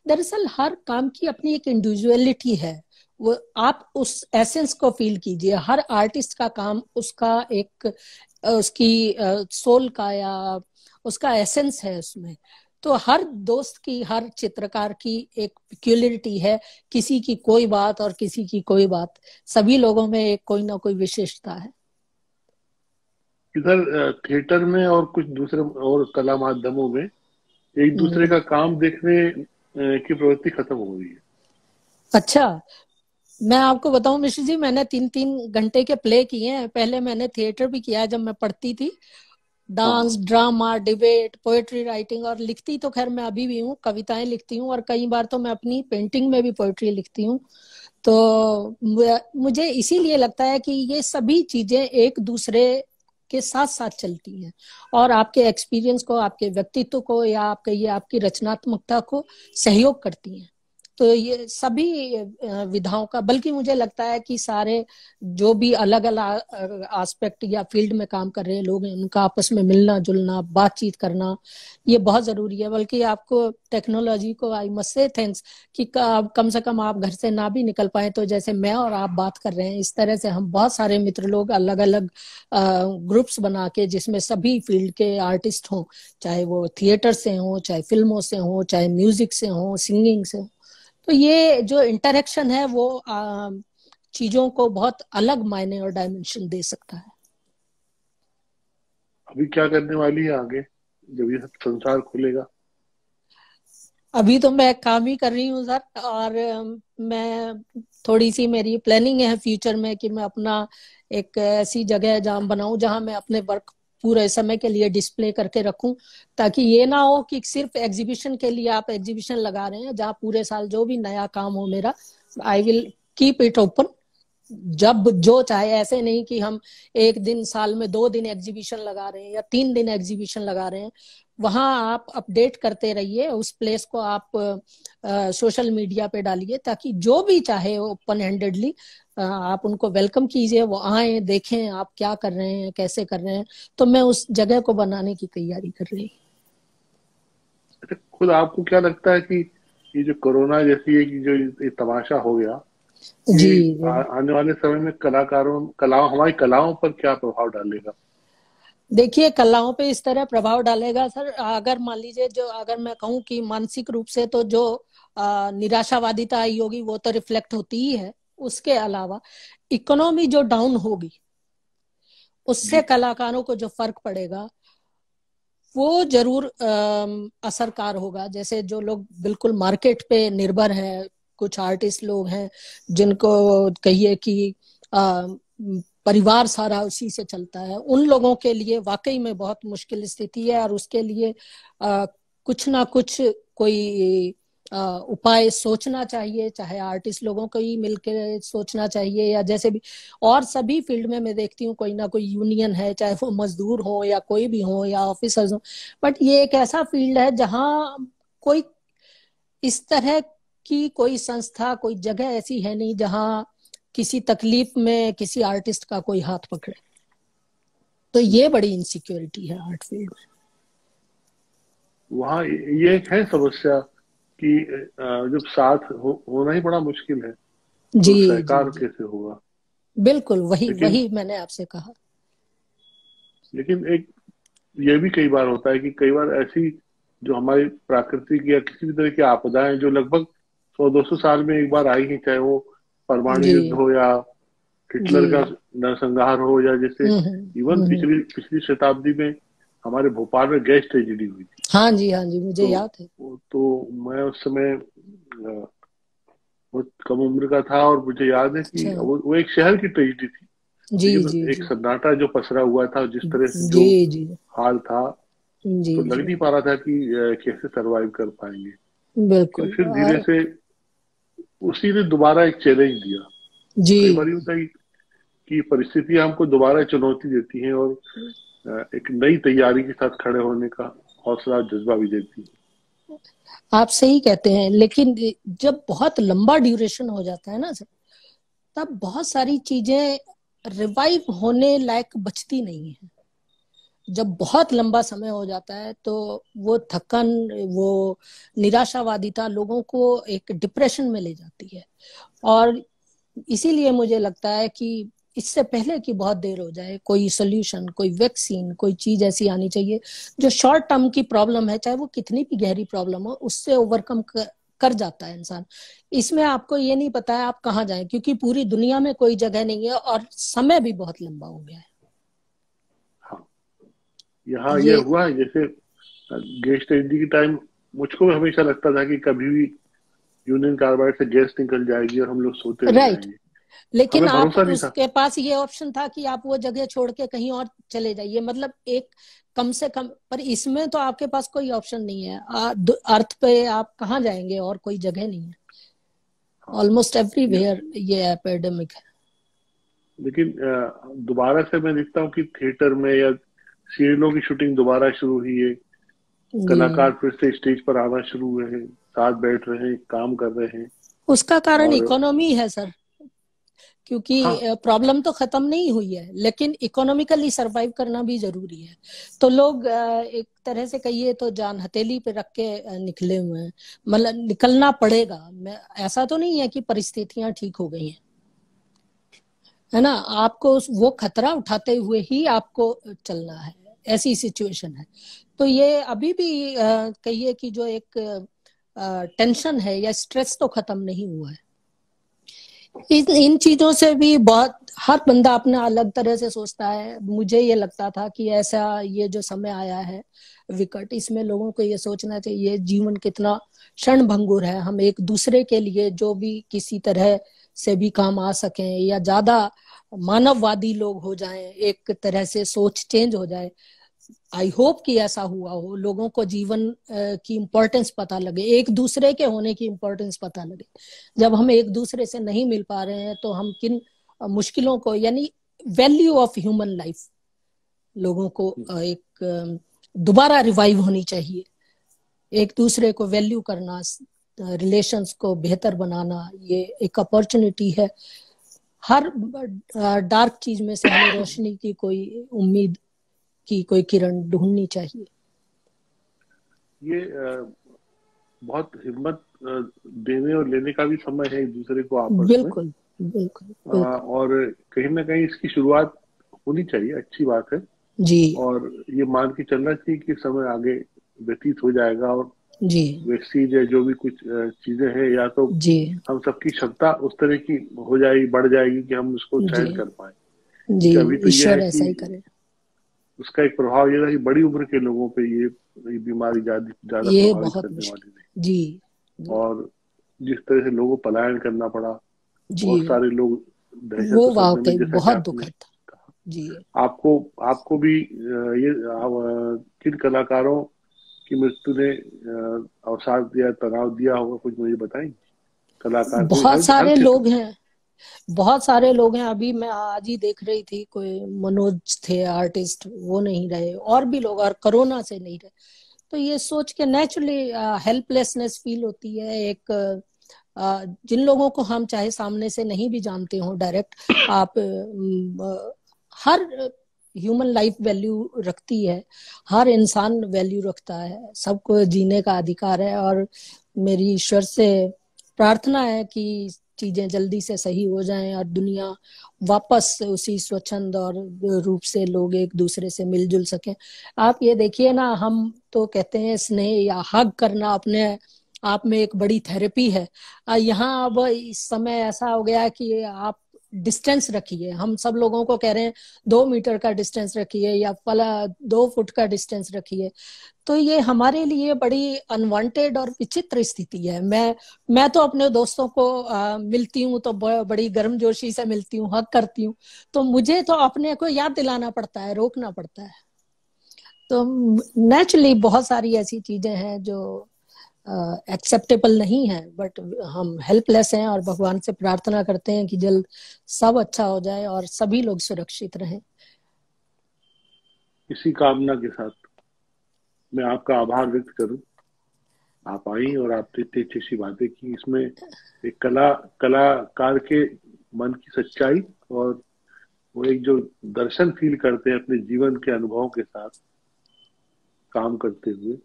दरअसल हर काम की अपनी एक इंडिविजुअलिटी है, वो आप उस एसेंस को फील कीजिए। हर आर्टिस्ट का काम उसका एक उसकी सोल का या उसका एसेंस है उसमें। तो हर दोस्त की, हर चित्रकार की एक पिक्यूलियरिटी है, किसी की कोई बात और किसी की कोई बात, सभी लोगों में एक कोई ना कोई विशेषता है। इधर थिएटर में और कुछ दूसरे और कला माध्यमों में एक दूसरे हम्म। का काम देखने की प्रवृत्ति खत्म हो गई है। अच्छा, मैं आपको बताऊं मिश्र जी, मैंने 3-3 घंटे के प्ले किए हैं। पहले मैंने थिएटर भी किया है जब मैं पढ़ती थी, हाँ डांस, हाँ। ड्रामा, डिबेट, पोएट्री राइटिंग, और लिखती तो खैर मैं अभी भी हूँ, कविताएं लिखती हूँ, और कई बार तो मैं अपनी पेंटिंग में भी पोएट्री लिखती हूँ। तो मुझे इसीलिए लगता है कि ये सभी चीजें एक दूसरे के साथ साथ चलती हैं, और आपके एक्सपीरियंस को, आपके व्यक्तित्व को, या आपके ये आपकी रचनात्मकता को सहयोग करती हैं। तो ये सभी विधाओं का, बल्कि मुझे लगता है कि सारे जो भी अलग अलग एस्पेक्ट या फील्ड में काम कर रहे हैं लोग हैं, उनका आपस में मिलना जुलना, बातचीत करना, ये बहुत जरूरी है। बल्कि आपको टेक्नोलॉजी को आई मस्ट से थैंक्स कि कम से कम आप घर से ना भी निकल पाए तो जैसे मैं और आप बात कर रहे हैं, इस तरह से हम बहुत सारे मित्र लोग अलग अलग ग्रुप्स बना के, जिसमें सभी फील्ड के आर्टिस्ट हों, चाहे वो थिएटर से हों, चाहे फिल्मों से हों, चाहे म्यूजिक से हों, सिंगिंग से हों। तो ये जो इंटरेक्शन है वो चीजों को बहुत अलग मायने और डायमेंशन दे सकता है। अभी क्या करने वाली है आगे जब ये सब संसार खुलेगा? अभी तो मैं काम ही कर रही हूँ सर, और मैं थोड़ी सी मेरी प्लानिंग है फ्यूचर में कि मैं अपना एक ऐसी जगह जहाँ बनाऊं जहाँ मैं अपने वर्क पूरे समय के लिए डिस्प्ले करके रखूं, ताकि ये ना हो कि सिर्फ एग्जीबिशन के लिए आप एग्जीबिशन लगा रहे हैं, जहाँ पूरे साल जो भी नया काम हो मेरा, I will keep it open जब जो चाहे। ऐसे नहीं कि हम एक दिन साल में 2 दिन एग्जीबिशन लगा रहे हैं या 3 दिन एग्जीबिशन लगा रहे हैं। वहां आप अपडेट करते रहिए, उस प्लेस को आप सोशल मीडिया पे डालिए, ताकि जो भी चाहे ओपन हैंडेडली आप उनको वेलकम कीजिए, वो आए देखें आप क्या कर रहे हैं, कैसे कर रहे हैं। तो मैं उस जगह को बनाने की तैयारी कर रही अच्छा, खुद आपको क्या लगता है कि ये जो कोरोना जैसी एक जो ये तमाशा हो गया, हूँ। जी ये जी। आने वाले समय में कलाकारों कलाओं हमारी कलाओं पर क्या प्रभाव डालेगा? देखिए, कलाओं पे इस तरह प्रभाव डालेगा सर, अगर मान लीजिए, जो अगर मैं कहूँ कि मानसिक रूप से तो जो निराशावादिता आई होगी वो तो रिफ्लेक्ट होती ही है। उसके अलावा इकोनॉमी जो डाउन होगी उससे जी। कलाकारों को जो फर्क पड़ेगा वो जरूर असरकार होगा। जैसे जो लोग बिल्कुल मार्केट पे निर्भर हैं, कुछ आर्टिस्ट लोग हैं जिनको कहिए कि परिवार सारा उसी से चलता है, उन लोगों के लिए वाकई में बहुत मुश्किल स्थिति है। और उसके लिए कुछ ना कुछ कोई उपाय सोचना चाहिए, चाहे आर्टिस्ट लोगों को ही मिलकर सोचना चाहिए या जैसे भी। और सभी फील्ड में मैं देखती हूँ कोई ना कोई यूनियन है, चाहे वो मजदूर हो या कोई भी हो या ऑफिसर्स हो। बट ये एक ऐसा फील्ड है जहाँ कोई इस तरह की कोई संस्था, कोई जगह ऐसी है नहीं जहाँ किसी तकलीफ में किसी आर्टिस्ट का कोई हाथ पकड़े। तो ये बड़ी इनसिक्योरिटी है आर्ट फील्ड में। वहाँ ये एक है समस्या कि जब साथ होना ही बड़ा मुश्किल है जी तो जी सहकार जी, कैसे होगा। बिल्कुल वही लेकिन वही मैंने आपसे कहा। लेकिन एक ये भी कई बार होता है कि कई बार ऐसी जो हमारी प्राकृतिक या किसी भी तरह की आपदाएं जो लगभग 100-200 साल में एक बार आई ही, चाहे वो परमाणु जी युद्ध हो या जी। हिटलर का नरसंहार हो, या जैसे इवन हम्म। पिछली पिछली शताब्दी में हमारे भोपाल में गैस ट्रेजेडी हुई थी। हाँ जी हाँ जी, मुझे तो याद है। मैं उस समय बहुत कम उम्र का था और मुझे याद है कि अच्छा। वो एक शहर की ट्रेजेडी थी। जी लेकिन जी एक जी सन्नाटा जो पसरा हुआ था, जिस तरह से जो जी जी हाल था, जी तो लग जी, नहीं पा रहा था कि कैसे सरवाइव कर पाएंगे। लेकिन बिल्कुल। फिर धीरे और से उसी ने दोबारा एक चैलेंज दिया। जी कई बार ये होता है कि परिस्थितियां हमको दोबारा चुनौती देती हैं और एक नई तैयारी के साथ खड़े होने का हौसला जज्बा भी देती है। आप सही कहते हैं, लेकिन जब बहुत लंबा ड्यूरेशन हो जाता है ना सर, तब बहुत सारी चीजें रिवाइव होने लायक बचती नहीं है। जब बहुत लंबा समय हो जाता है तो वो थकन, वो निराशावादिता लोगों को एक डिप्रेशन में ले जाती है। और इसीलिए मुझे लगता है कि इससे पहले कि बहुत देर हो जाए, कोई सोल्यूशन, कोई वैक्सीन, कोई चीज ऐसी आनी चाहिए जो शॉर्ट टर्म की प्रॉब्लम है, चाहे वो कितनी भी गहरी प्रॉब्लम हो, उससे ओवरकम कर जाता है इंसान। इसमें आपको ये नहीं पता है आप कहाँ जाएं, क्योंकि पूरी दुनिया में कोई जगह नहीं है और समय भी बहुत लंबा हो गया है। हाँ, यहाँ ये ये हुआ है जैसे गैस ट्रेजेडी के टाइम मुझको भी हमेशा लगता था कि कभी भी यूनियन कार्बाइड से गैस निकल जाएगी और हम लोग सोते रह राइट। जाएंगे। लेकिन हमें आप भरोसा नहीं था। उसके पास ये ऑप्शन था कि आप वो जगह छोड़ के कहीं और चले जाइए, मतलब एक कम से कम। पर इसमें तो आपके पास कोई ऑप्शन नहीं है। अर्थ पे आप कहाँ जाएंगे, और कोई जगह नहीं है। हाँ। ऑलमोस्ट या, एवरीवेयर ये एपिडेमिक है। लेकिन दोबारा से मैं देखता हूँ कि थिएटर में या सीरियलों की शूटिंग दोबारा शुरू हुई है। जी। कलाकार फिर से स्टेज पर आना शुरू हुए हैं, साथ बैठ रहे हैं, काम कर रहे हैं। उसका कारण और इकोनॉमी है सर, क्योंकि हाँ, प्रॉब्लम तो खत्म नहीं हुई है, लेकिन इकोनॉमिकली सरवाइव करना भी जरूरी है। तो लोग एक तरह से कहिए तो जान हथेली पे रख के निकले हुए हैं। मतलब निकलना पड़ेगा। मैं, ऐसा तो नहीं है कि परिस्थितियां ठीक हो गई हैं, है ना। आपको वो खतरा उठाते हुए ही आपको चलना है। ऐसी सिचुएशन है। तो ये अभी भी कहिए कि जो एक टेंशन है या स्ट्रेस तो खत्म नहीं हुआ है। इन चीजों से भी बहुत, हर बंदा अपना अलग तरह से सोचता है। मुझे ये लगता था कि ऐसा ये जो समय आया है विकट, इसमें लोगों को ये सोचना चाहिए जीवन कितना क्षण भंगुर है। हम एक दूसरे के लिए जो भी किसी तरह से भी काम आ सकें, या ज्यादा मानववादी लोग हो जाएं, एक तरह से सोच चेंज हो जाए। आई होप कि ऐसा हुआ हो, लोगों को जीवन की इम्पोर्टेंस पता लगे, एक दूसरे के होने की इम्पोर्टेंस पता लगे। जब हम एक दूसरे से नहीं मिल पा रहे हैं तो हम किन मुश्किलों को, यानी वैल्यू ऑफ ह्यूमन लाइफ, लोगों को एक दोबारा रिवाइव होनी चाहिए। एक दूसरे को वैल्यू करना, रिलेशंस को बेहतर बनाना, ये एक अपॉर्चुनिटी है। हर डार्क चीज में से हमें रोशनी की कोई उम्मीद की कोई किरण ढूंढनी चाहिए। ये बहुत हिम्मत देने और लेने का भी समय है एक दूसरे को आपस में। बिल्कुल बिल्कुल बिल्कुल। और कहीं ना कहीं इसकी शुरुआत होनी चाहिए, अच्छी बात है। जी और ये मान के चलना चाहिए कि समय आगे व्यतीत हो जाएगा और जी वैक्सीन या जो भी कुछ चीजें हैं, या तो जी हम सबकी क्षमता उस तरह की हो जाएगी, बढ़ जाएगी कि हम उसको जी सहन कर पाए। जी। क्योंकि अभी तो यह है ईश्वर कि ऐसा ही करे। उसका एक प्रभाव ये रहा कि बड़ी उम्र के लोगों पे ये बीमारी ज्यादा ज्यादा ये प्रभावित बहुत करने वाली मुश्किल। है। जी जी और जिस तरह से लोगों को पलायन करना पड़ा, बहुत जी। सारे लोग दहशत वो और सदमे में, वाकई जैसा कि बहुत आपने दुखद था। जी। आपको आपको भी किन कलाकारों की मृत्यु ने अवसाद दिया, तनाव दिया होगा, कुछ मुझे बताएंगे? कलाकार कोई बहुत हर सारे क्षेत्र लोग में। हैं। बहुत सारे लोग हैं। अभी मैं आज ही देख रही थी, कोई मनोज थे आर्टिस्ट, वो नहीं रहे, और भी लोग, और कोरोना से नहीं रहे। तो ये सोच के नेचुरली हेल्पलेसनेस फील होती है। एक जिन लोगों को हम चाहे सामने से नहीं भी जानते हो डायरेक्ट, आप हर ह्यूमन लाइफ वैल्यू रखती है। हर इंसान वैल्यू रखता है। सबको जीने का अधिकार है। और मेरी ईश्वर से प्रार्थना है कि चीजें जल्दी से सही हो जाएं और दुनिया वापस उसी स्वच्छंद और रूप से लोग एक दूसरे से मिलजुल सकें। आप ये देखिए ना, हम तो कहते हैं स्नेह या हग करना अपने आप में एक बड़ी थेरेपी है। यहाँ अब इस समय ऐसा हो गया है कि आप डिस्टेंस रखिए। हम सब लोगों को कह रहे हैं 2 मीटर का डिस्टेंस रखिए या 2 फुट का डिस्टेंस रखिए। तो ये हमारे लिए बड़ी अनवांटेड और विचित्र स्थिति है। मैं तो अपने दोस्तों को मिलती हूँ तो बड़ी गर्मजोशी से मिलती हूँ, हक करती हूँ। तो मुझे तो अपने को याद दिलाना पड़ता है, रोकना पड़ता है। तो नेचुरली बहुत सारी ऐसी चीजें हैं जो एक्सेप्टेबल नहीं है, बट हम हेल्पलेस हैं और भगवान से प्रार्थना करते हैं कि जल्द सब अच्छा हो जाए और सभी लोग सुरक्षित रहें। इसी कामना के साथ मैं आपका आभार व्यक्त करूं। आप आई और आपने इतनी अच्छी अच्छी बातें की। इसमें एक कलाकार के मन की सच्चाई, और वो एक जो दर्शन फील करते हैं अपने जीवन के अनुभवों के साथ काम करते हुए,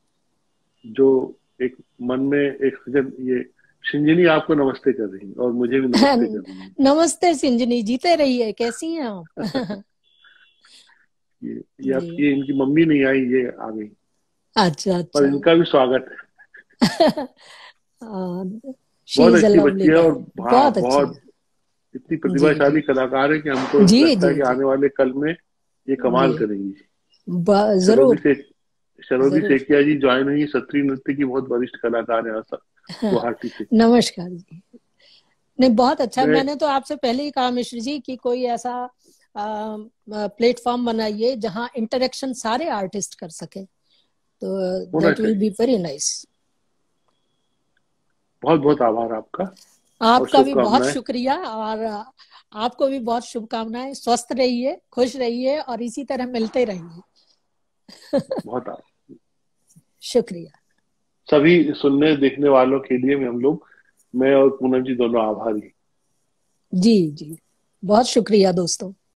जो एक मन में एक सजन, ये शिंजनी आपको नमस्ते कर रही है और मुझे भी नमस्ते कर रही है। नमस्ते सिंजनी, जीते रहिए। कैसी हैं आप? ये जी। आपकी, ये इनकी मम्मी नहीं आई, ये आ गई। अच्छा पर अच्छा। इनका भी स्वागत है। शी बहुत इज अ अच्छी लवली बच्ची है और गर्ल। बहुत अच्छी बहुत है। इतनी जी जी प्रतिभाशाली कलाकार है कि हमको जी लगता जी है कि जी आने वाले कल में ये जी। कमाल करेंगी। शरोभी जरूर से शरोभी जरूर। सेठिया जी ज्वाइन हुई, सत्रीय नृत्य की बहुत वरिष्ठ कलाकार है गुवाहाटी से। नमस्कार जी। नहीं, बहुत अच्छा। मैं मैंने तो आपसे पहले ही कहा मिश्र जी कि कोई ऐसा प्लेटफॉर्म बनाइए जहां इंटरेक्शन सारे आर्टिस्ट कर सके, तो होना दैट विल बी चाहिए। Very nice. बहुत बहुत आभार आपका और आपका भी बहुत शुभकामनाएं। शुक्रिया। और आपको भी बहुत शुभकामनाएं। स्वस्थ रहिए, खुश रहिए और इसी तरह मिलते रहिए। बहुत शुक्रिया। सभी सुनने देखने वालों के लिए हम लोग, मैं और पूनम जी दोनों आभारी। जी जी। बहुत शुक्रिया दोस्तों।